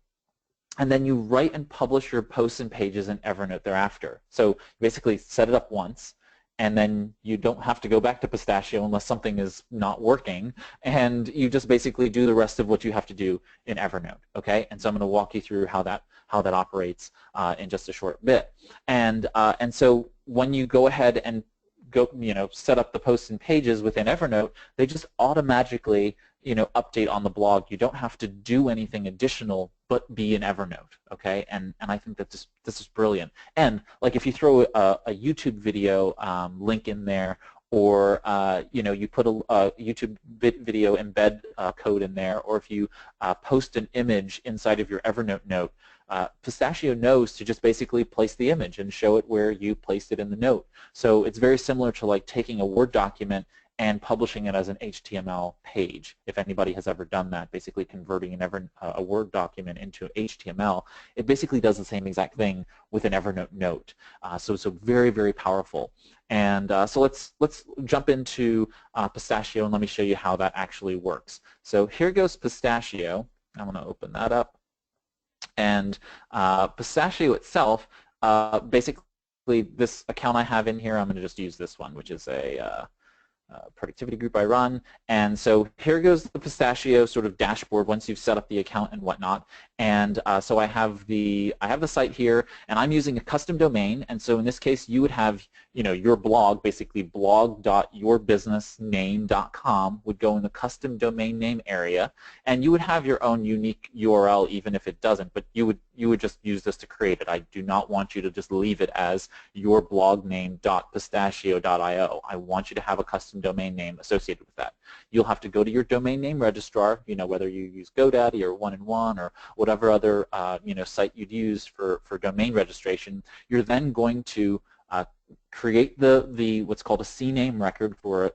and then you write and publish your posts and pages in Evernote thereafter. So basically set it up once, and then you don't have to go back to Pistachio unless something is not working, and you just basically do the rest of what you have to do in Evernote, okay? And so I'm going to walk you through how that operates in just a short bit. And so when you go ahead and set up the posts and pages within Evernote, they just automatically update on the blog. You don't have to do anything additional but be in Evernote, okay? And I think that this is brilliant. And like if you throw a YouTube video link in there, or you put a YouTube video embed code in there, or if you post an image inside of your Evernote note, Pistachio knows to just basically place the image and show it where you placed it in the note. So it's very similar to like taking a Word document and publishing it as an HTML page. If anybody has ever done that, basically converting a Word document into HTML, it basically does the same exact thing with an Evernote note. So it's very, very powerful. And so let's jump into Pistachio, and let me show you how that actually works. So here goes Pistachio. I'm going to open that up. And Pistachio itself, basically this account I have in here, I'm going to just use this one, which is a productivity group I run. And so here goes the Pistachio sort of dashboard once you've set up the account and whatnot. And so I have the site here, and I'm using a custom domain. And so in this case, you would have your blog, basically blog.yourbusinessname.com would go in the custom domain name area, and you would have your own unique URL even if it doesn't. But you would just use this to create it. I do not want you to just leave it as yourblogName.pistachio.io. I want you to have a custom domain name associated with that. You'll have to go to your domain name registrar, whether you use GoDaddy or 1&1 or whatever other site you'd use for domain registration. You're then going to create the what's called a CNAME record for a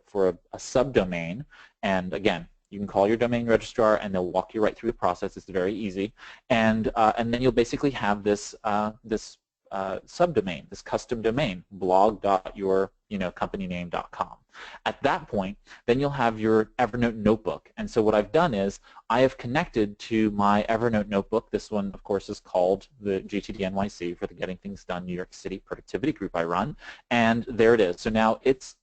subdomain, and again, you can call your domain registrar and they'll walk you right through the process. It's very easy, and then you'll basically have this subdomain, this custom domain, blog.your companyname.com. At that point, then you'll have your Evernote notebook. And so what I've done is I have connected to my Evernote notebook. This one, of course, is called the GTD NYC for the Getting Things Done New York City productivity group I run. And there it is. So now it's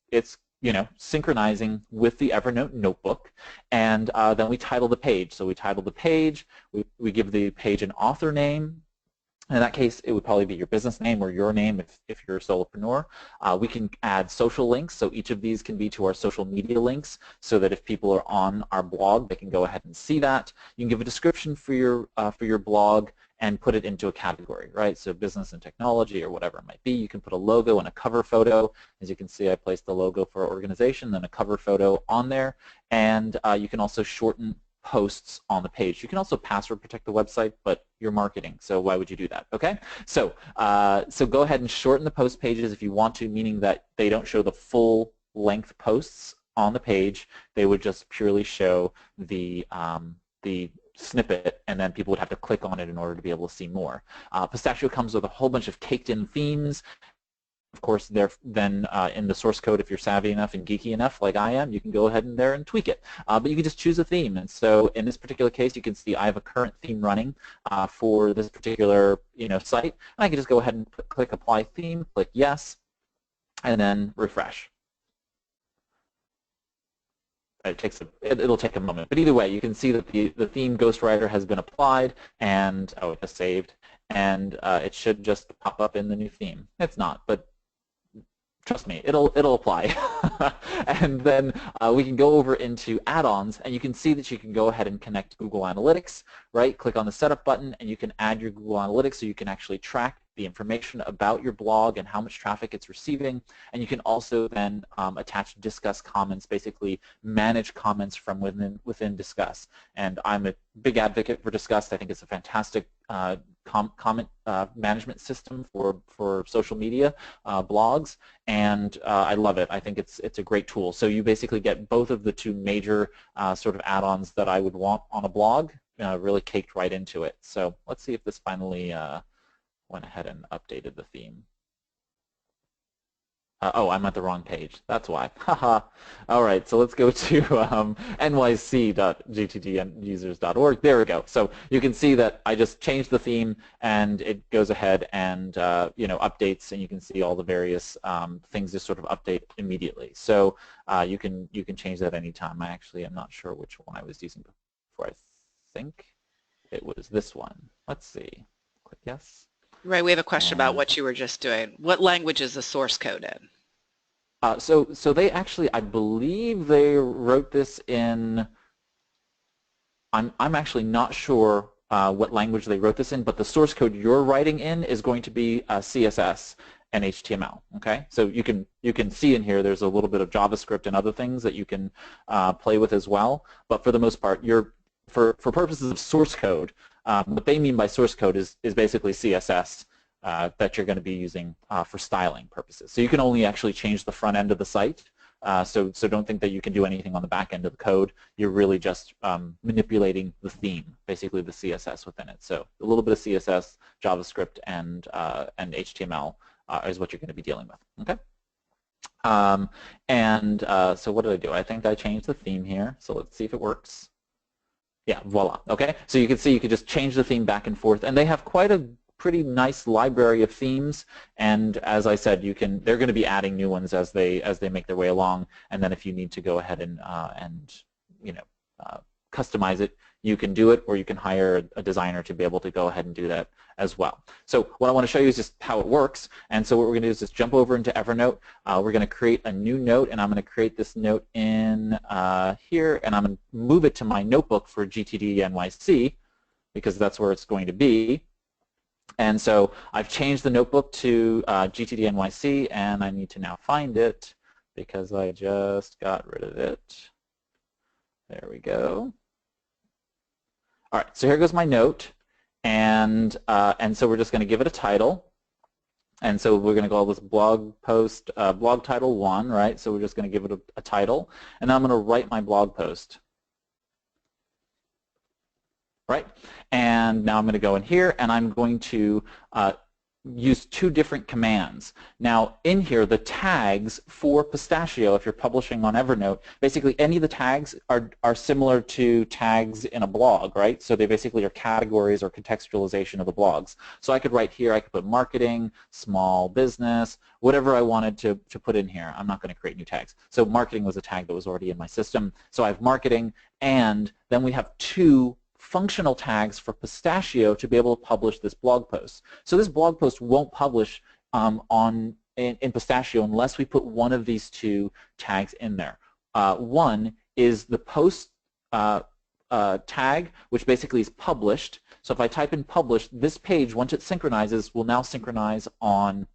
synchronizing with the Evernote notebook, and then we title the page. So we title the page, we give the page an author name. In that case, it would probably be your business name or your name if you're a solopreneur. We can add social links, so each of these can be to our social media links so that if people are on our blog, they can go ahead and see that. You can give a description for your blog and put it into a category, right? So business and technology or whatever it might be. You can put a logo and a cover photo. As you can see, I placed the logo for our organization, then a cover photo on there. And you can also shorten posts on the page. You can also password protect the website, but you're marketing, so why would you do that? Okay, so so go ahead and shorten the post pages if you want to, meaning that they don't show the full length posts on the page. They would just purely show the snippet, and then people would have to click on it in order to be able to see more. Pistachio comes with a whole bunch of caked-in themes. Of course, then in the source code, if you're savvy enough and geeky enough like I am, you can go ahead and there and tweak it. But you can just choose a theme. And so in this particular case, you can see I have a current theme running for this particular site. And I can just go ahead and click Apply Theme, click Yes, and then refresh. It'll take a moment. But either way, you can see that the theme Ghostwriter has been applied, and oh, it just saved. And it should just pop up in the new theme. It's not, but trust me, it'll apply. And then we can go over into add-ons, and you can see that you can go ahead and connect Google Analytics, right? Click on the Setup button, and you can add your Google Analytics so you can actually track the information about your blog and how much traffic it's receiving. And you can also then attach Discuss comments, basically manage comments from within Discuss. And I'm a big advocate for Discuss. I think it's a fantastic comment management system for social media blogs, and I love it. I think it's a great tool. So you basically get both of the two major sort of add-ons that I would want on a blog really caked right into it. So let's see if this finally went ahead and updated the theme. Oh, I'm at the wrong page. That's why. Haha. All right, so let's go to nyc.gtdusers.org. There we go. So you can see that I just changed the theme, and it goes ahead and updates, and you can see all the various things just sort of update immediately. So you can change that anytime. I actually am not sure which one I was using before. I think it was this one. Let's see. Click yes. Ray, we have a question about what you were just doing. What language is the source code in? So they actually, I believe they wrote this in, I'm actually not sure what language they wrote this in, but the source code you're writing in is going to be CSS and HTML. Okay, so you can see in here there's a little bit of JavaScript and other things that you can play with as well. But for the most part, for purposes of source code, what they mean by source code is basically CSS that you're going to be using for styling purposes. So you can only actually change the front end of the site, So don't think that you can do anything on the back end of the code. You're really just manipulating the theme, basically the CSS within it. So a little bit of CSS, JavaScript, and HTML is what you're going to be dealing with. Okay. So what did I do? I think I changed the theme here. So let's see if it works. Yeah, voila. Okay, so you can see you could just change the theme back and forth, and they have quite a pretty nice library of themes. And as I said, they're going to be adding new ones as they make their way along. And then if you need to go ahead and customize it, you can do it, or you can hire a designer to be able to go ahead and do that as well. So what I want to show you is just how it works. And so what we're going to do is just jump over into Evernote. We're going to create a new note, and I'm going to create this note in here, and I'm going to move it to my notebook for GTD NYC because that's where it's going to be. And so I've changed the notebook to GTD NYC, and I need to now find it because I just got rid of it. There we go. All right, so here goes my note, and so we're just going to give it a title, and so we're going to call this blog post blog title 1, right? So we're just going to give it a title, and then I'm going to write my blog post, right? And now I'm going to go in here, and I'm going to use two different commands. Now in here, the tags for Pistachio, if you're publishing on Evernote, basically any of the tags are similar to tags in a blog, right? So they basically are categories or contextualization of the blogs. So I could write here, I could put marketing, small business, whatever I wanted to put in here. I'm not going to create new tags. So marketing was a tag that was already in my system. So I have marketing, and then we have two functional tags for Pistachio to be able to publish this blog post. So this blog post won't publish in Pistachio unless we put one of these two tags in there. One is the post tag, which basically is published. So if I type in published, this page, once it synchronizes, will now synchronize on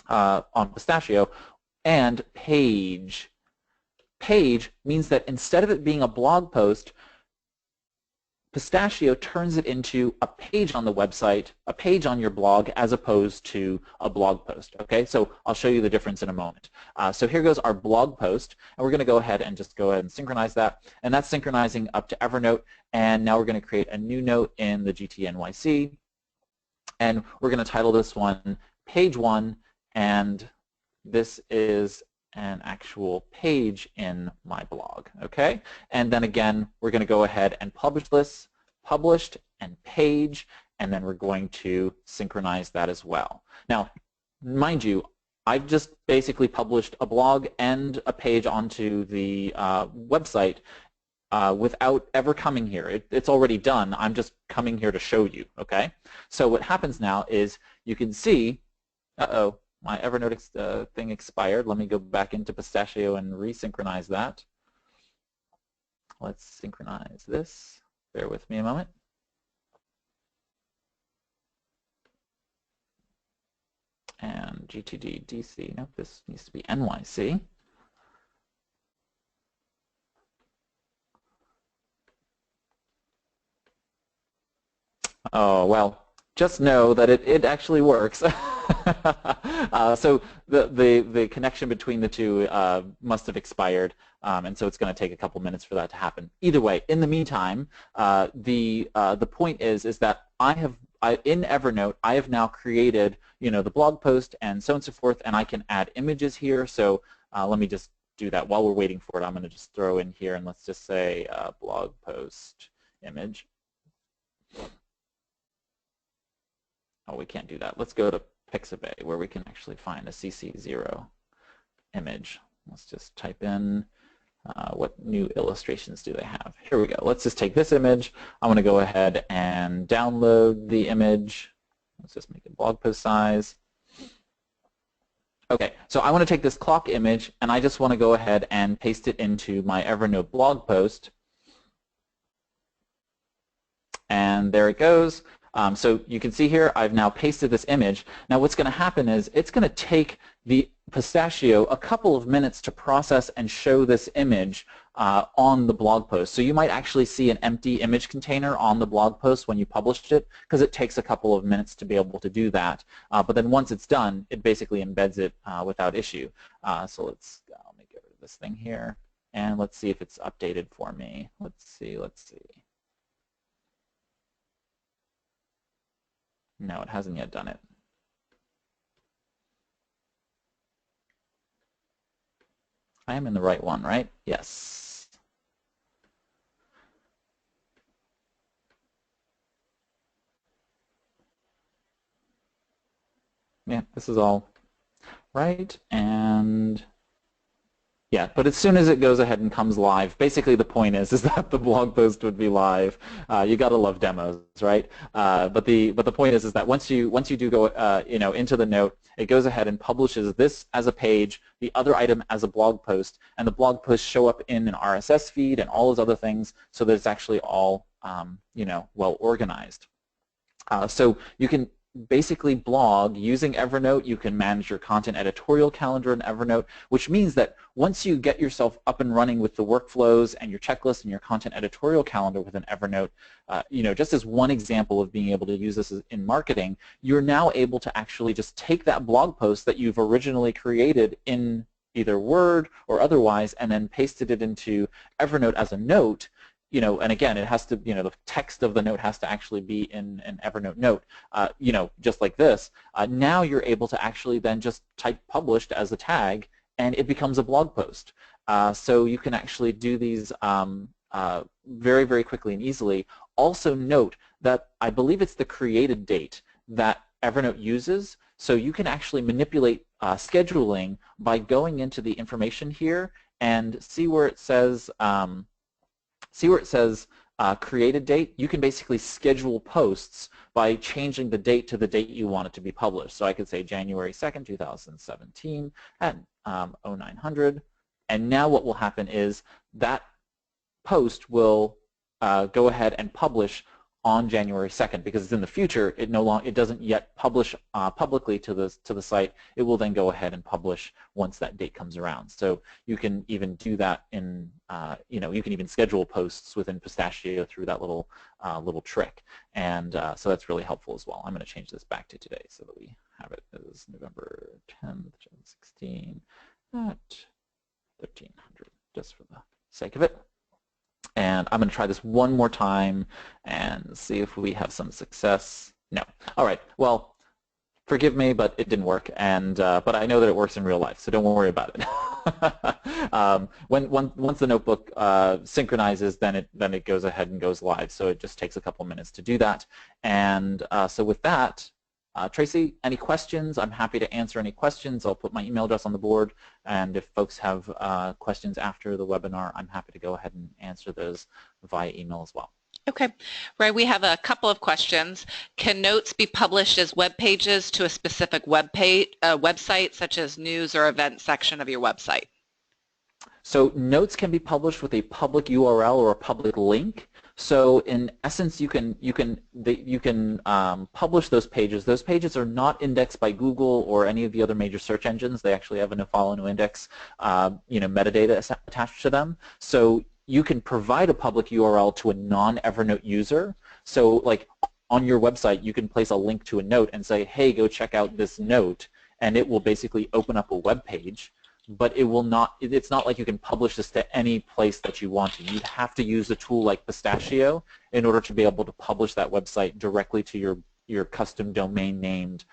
Pistachio. And page. Page means that instead of it being a blog post, Pistachio turns it into a page on the website, a page on your blog, as opposed to a blog post. Okay, so I'll show you the difference in a moment. So here goes our blog post, and we're going to go ahead and synchronize that, and that's synchronizing up to Evernote. And now we're going to create a new note in the GTNYC, and we're going to title this one Page 1, and this is an actual page in my blog, okay? And then again, we're going to go ahead and publish this, published and page, and then we're going to synchronize that as well. Now, mind you, I've just basically published a blog and a page onto the website without ever coming here. It's already done. I'm just coming here to show you, okay? So what happens now is you can see, my Evernote thing expired. Let me go back into Pistachio and resynchronize that. Let's synchronize this. Bear with me a moment. And GTD DC. Nope, this needs to be NYC. Oh, well, just know that it actually works. So the connection between the two must have expired, and so it's going to take a couple minutes for that to happen. Either way, in the meantime, the point is that in Evernote I have now created the blog post and so on and so forth, and I can add images here. So let me just do that while we're waiting for it. I'm going to just throw in here, and let's just say blog post image. Oh, we can't do that. Let's go to Pixabay, where we can actually find a CC0 image. Let's just type in what new illustrations do they have. Here we go. Let's just take this image. I want to go ahead and download the image. Let's just make it blog post size. Okay, so I want to take this clock image, and I just want to go ahead and paste it into my Evernote blog post. And there it goes. So you can see here I've now pasted this image. Now what's going to happen is it's going to take the Pistachio a couple of minutes to process and show this image on the blog post. So you might actually see an empty image container on the blog post when you published it, because it takes a couple of minutes to be able to do that. But then once it's done, it basically embeds it without issue. So let me get rid of this thing here, and let's see if it's updated for me. Let's see. No, it hasn't yet done it. I am in the right one, right? Yes. Yeah, this is all right, and yeah, but as soon as it goes ahead and comes live, basically the point is that the blog post would be live. You gotta love demos, right? But the point is that once you do go into the note, it goes ahead and publishes this as a page, the other item as a blog post, and the blog posts show up in an RSS feed and all those other things, so that it's actually all well organized. So you can basically blog using Evernote. You can manage your content editorial calendar in Evernote, which means that once you get yourself up and running with the workflows and your checklist and your content editorial calendar within Evernote, just as one example of being able to use this in marketing, you're now able to actually just take that blog post that you've originally created in either Word or otherwise and then pasted it into Evernote as a note. And again, it has to, the text of the note has to actually be in an Evernote note, just like this. Now you're able to actually then just type published as a tag, and it becomes a blog post. So you can actually do these very, very quickly and easily. Also note that I believe it's the created date that Evernote uses, so you can actually manipulate scheduling by going into the information here and see where it says created date. You can basically schedule posts by changing the date to the date you want it to be published. So I could say January 2nd, 2017 at 0900, and now what will happen is that post will go ahead and publish on January 2nd, because in the future it doesn't yet publish publicly to the site. It will then go ahead and publish once that date comes around. So you can even do that in you can even schedule posts within Pistachio through that little trick, and so that's really helpful as well. I'm going to change this back to today so that we have it as November 10th, 2016 at 1300, just for the sake of it. And I'm going to try this one more time and see if we have some success. No. All right. Well, forgive me, but it didn't work. And but I know that it works in real life, so don't worry about it. Once the notebook synchronizes, then it goes ahead and goes live. So it just takes a couple minutes to do that. And so with that, Tracy, any questions? I'm happy to answer any questions. I'll put my email address on the board, and if folks have questions after the webinar, I'm happy to go ahead and answer those via email as well. Okay. Right, we have a couple of questions. Can notes be published as web pages to a specific website, such as news or event section of your website? So notes can be published with a public URL or a public link. So in essence, you can publish those pages. Those pages are not indexed by Google or any of the other major search engines. They actually have a no-follow, no-index, metadata attached to them. So you can provide a public URL to a non-Evernote user. So like on your website, you can place a link to a note and say, hey, go check out this note, and it will basically open up a web page. But it will not. It's not like you can publish this to any place that you want to. You'd have to use a tool like Pistachio in order to be able to publish that website directly to your custom domain named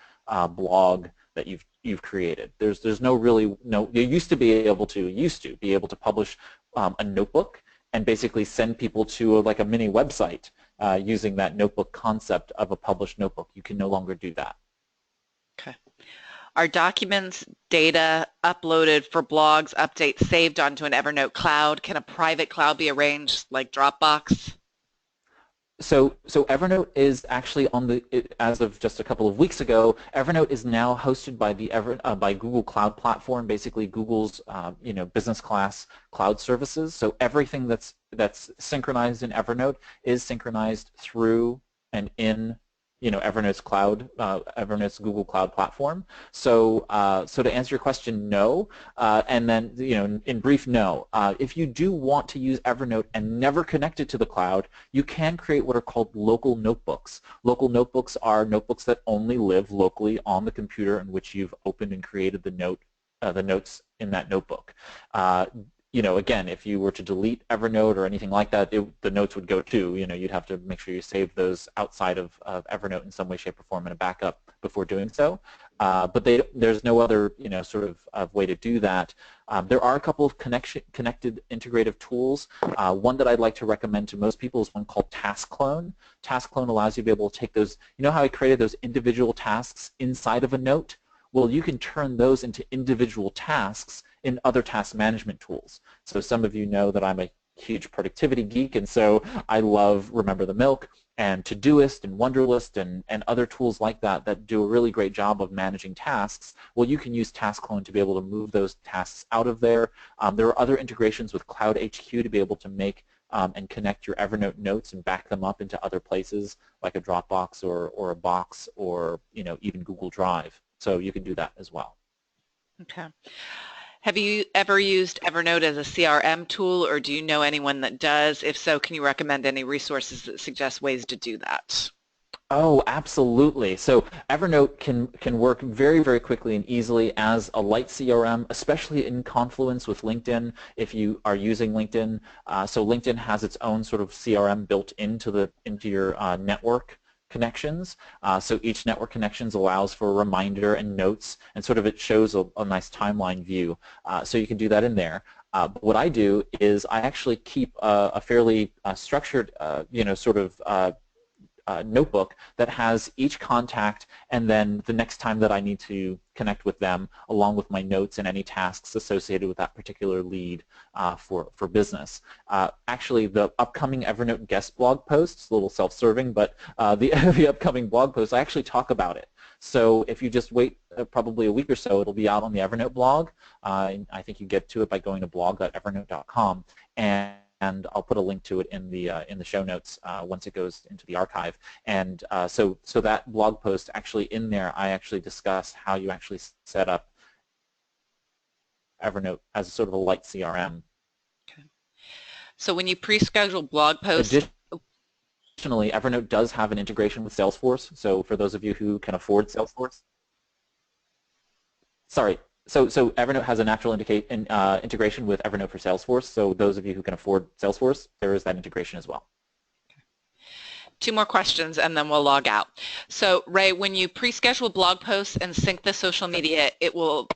blog that you've created. There's no. You used to be able to publish a notebook and basically send people to like a mini website using that notebook concept of a published notebook. You can no longer do that. Okay. Are documents, data uploaded for blogs, updates saved onto an Evernote cloud? Can a private cloud be arranged like Dropbox? So Evernote is actually as of just a couple of weeks ago, Evernote is now hosted by the by Google Cloud Platform, basically Google's business class cloud services. So everything that's synchronized in Evernote is synchronized through and in Evernote's cloud, Evernote's Google Cloud Platform. So to answer your question, no, and then in brief, no. If you do want to use Evernote and never connect it to the cloud, you can create what are called local notebooks. Local notebooks are notebooks that only live locally on the computer in which you've opened and created the note the notes in that notebook. Again, if you were to delete Evernote or anything like that, the notes would go too. You'd have to make sure you save those outside of Evernote in some way, shape, or form in a backup before doing so. But there's no other, sort of way to do that. There are a couple of connected integrative tools. One that I'd like to recommend to most people is one called Task Clone. Task Clone allows you to be able to take those, how I created those individual tasks inside of a note? Well, you can turn those into individual tasks in other task management tools. So some of you know that I'm a huge productivity geek, and so I love Remember the Milk and Todoist and Wunderlist and other tools like that that do a really great job of managing tasks. Well, you can use Task Clone to be able to move those tasks out of there. There are other integrations with Cloud HQ to be able to make and connect your Evernote notes and back them up into other places like a Dropbox or a Box or even Google Drive. So you can do that as well. Okay. Have you ever used Evernote as a CRM tool, or do you know anyone that does? If so, can you recommend any resources that suggest ways to do that? Oh, absolutely. So Evernote can work very, very quickly and easily as a light CRM, especially in confluence with LinkedIn if you are using LinkedIn. So LinkedIn has its own sort of CRM built into your network connections. So each network connections allows for a reminder and notes, and sort of it shows a nice timeline view. So you can do that in there. But what I do is I actually keep a fairly structured, sort of notebook that has each contact and then the next time that I need to connect with them, along with my notes and any tasks associated with that particular lead for business. Actually, the upcoming Evernote guest blog posts, a little self-serving, but the upcoming blog posts, I actually talk about it. So if you just wait probably a week or so, it'll be out on the Evernote blog. I think you get to it by going to blog.evernote.com, and I'll put a link to it in the show notes once it goes into the archive. And so that blog post, actually in there, I actually discuss how you actually set up Evernote as a sort of a light CRM. Okay. So when you pre-schedule blog posts, additionally, Evernote does have an integration with Salesforce. So for those of you who can afford Salesforce, sorry. So Evernote has a natural integration with Evernote for Salesforce. So those of you who can afford Salesforce, there is that integration as well. Two more questions and then we'll log out. So Ray, when you pre-schedule blog posts and sync the social media, it will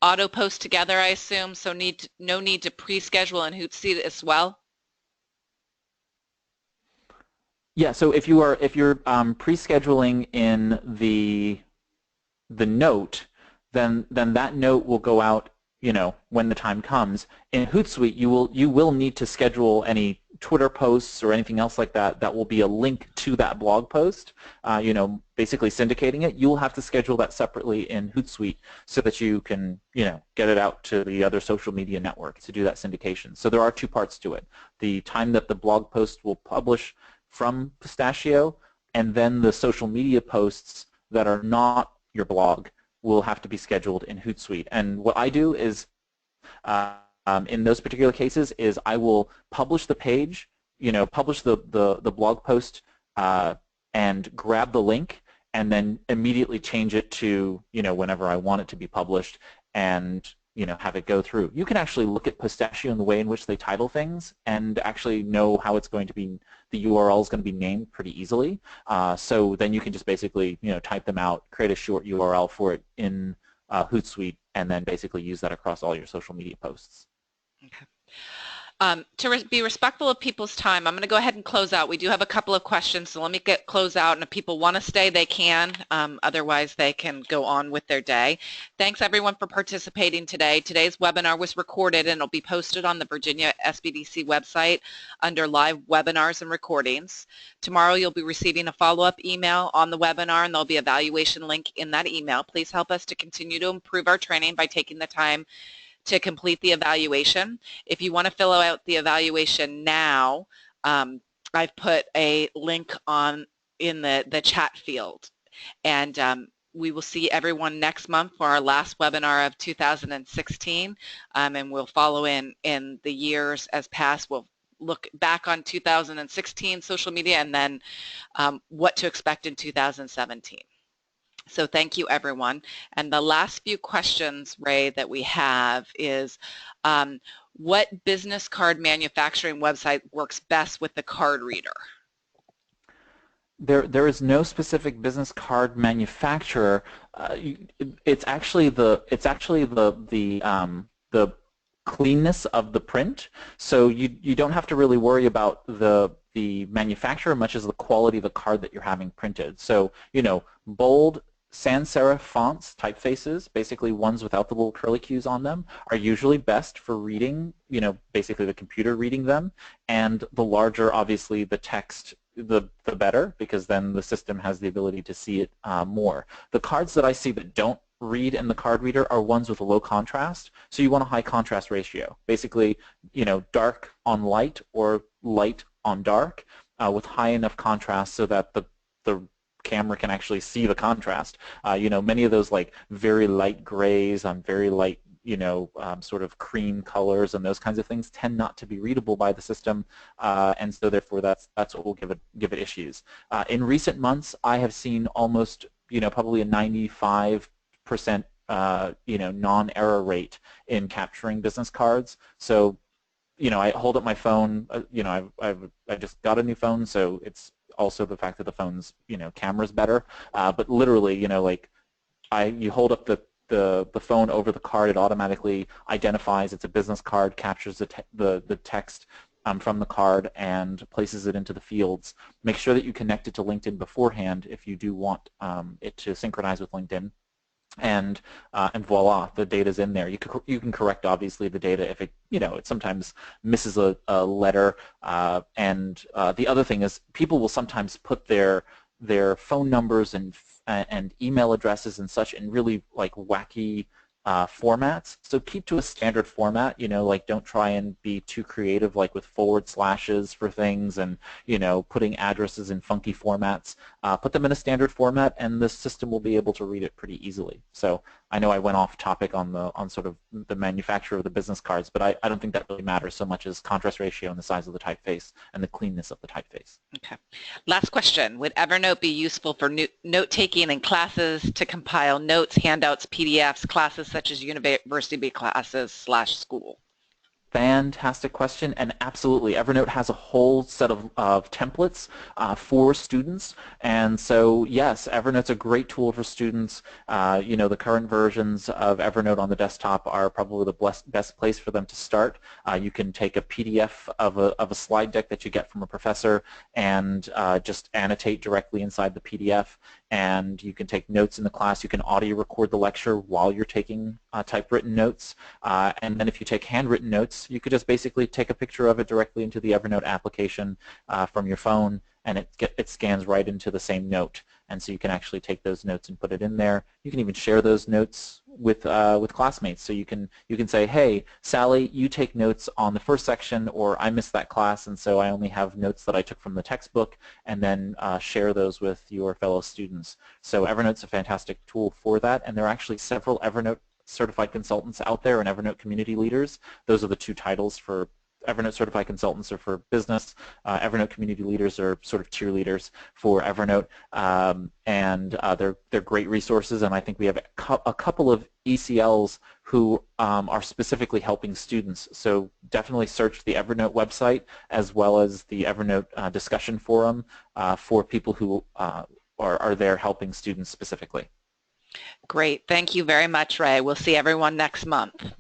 auto post together, I assume, so no need to pre-schedule in Hootsuite as well? Yeah, so if you're pre-scheduling in the note, then that note will go out, when the time comes. In Hootsuite, you will need to schedule any Twitter posts or anything else like that that will be a link to that blog post, basically syndicating it. You'll have to schedule that separately in Hootsuite so that you can, get it out to the other social media networks to do that syndication. So there are two parts to it. The time that the blog post will publish from Pistachio, and then the social media posts that are not your blog will have to be scheduled in Hootsuite. And what I do is, in those particular cases, is I will publish the page, publish the blog post, and grab the link, and then immediately change it to, whenever I want it to be published, and have it go through. You can actually look at Pistachio and the way in which they title things and actually know how it's going to be, the URL is going to be named pretty easily. So then you can just basically, type them out, create a short URL for it in Hootsuite, and then basically use that across all your social media posts. Okay. To be respectful of people's time, I'm going to go ahead and close out. We do have a couple of questions, so let me close out, and if people want to stay, they can. Otherwise, they can go on with their day. Thanks, everyone, for participating today. Today's webinar was recorded, and it'll be posted on the Virginia SBDC website under live webinars and recordings. Tomorrow, you'll be receiving a follow-up email on the webinar, and there'll be an evaluation link in that email. Please help us to continue to improve our training by taking the time to complete the evaluation. If you want to fill out the evaluation now, I've put a link in the chat field. And we will see everyone next month for our last webinar of 2016, and we'll follow in the years as past. We'll look back on 2016 social media and then what to expect in 2017. So thank you, everyone. And the last few questions, Ray, that we have is, what business card manufacturing website works best with the card reader? There is no specific business card manufacturer. It's actually the cleanness of the print. So you don't have to really worry about the manufacturer much as the quality of the card that you're having printed. So bold sans serif fonts, typefaces, basically ones without the little curly cues on them, are usually best for reading, basically the computer reading them. And the larger, obviously, the text, the better, because then the system has the ability to see it more. The cards that I see that don't read in the card reader are ones with a low contrast, so you want a high contrast ratio. Basically, dark on light or light on dark with high enough contrast so that the camera can actually see the contrast. Many of those like very light grays on very light sort of cream colors and those kinds of things tend not to be readable by the system, and so therefore that's what will give it issues. In recent months, I have seen almost probably a 95% non-error rate in capturing business cards. So I hold up my phone. I just got a new phone, so it's also the fact that the phone's camera's better. But literally, you hold up the phone over the card, it automatically identifies it's a business card, captures the text from the card, and places it into the fields. Make sure that you connect it to LinkedIn beforehand if you do want it to synchronize with LinkedIn. And voila, the data's in there. You can correct obviously the data if it sometimes misses a letter. And the other thing is people will sometimes put their phone numbers and email addresses and such in really like wacky formats. So keep to a standard format. Like don't try and be too creative, like with forward slashes for things and putting addresses in funky formats. Put them in a standard format, and the system will be able to read it pretty easily. So I know I went off topic on sort of the manufacture of the business cards, but I don't think that really matters so much as contrast ratio and the size of the typeface and the cleanness of the typeface. Okay. Last question. Would Evernote be useful for note-taking in classes to compile notes, handouts, PDFs, classes such as university classes/school? Fantastic question, and absolutely, Evernote has a whole set of templates for students, and so yes, Evernote's a great tool for students. The current versions of Evernote on the desktop are probably the best place for them to start. You can take a PDF of a slide deck that you get from a professor and just annotate directly inside the PDF, and you can take notes in the class. You can audio record the lecture while you're taking typewritten notes, and then if you take handwritten notes, you could just basically take a picture of it directly into the Evernote application from your phone, and it scans right into the same note. And so you can actually take those notes and put it in there. You can even share those notes with classmates. So you can say, hey, Sally, you take notes on the first section, or I missed that class, and so I only have notes that I took from the textbook, and then share those with your fellow students. So Evernote's a fantastic tool for that, and there are actually several Evernote certified consultants out there and Evernote community leaders. Those are the two titles for Evernote certified consultants are for business. Evernote community leaders are sort of cheerleaders for Evernote, and they're great resources. And I think we have a couple of ECLs who are specifically helping students. So definitely search the Evernote website as well as the Evernote discussion forum for people who are there helping students specifically. Great. Thank you very much, Ray. We'll see everyone next month.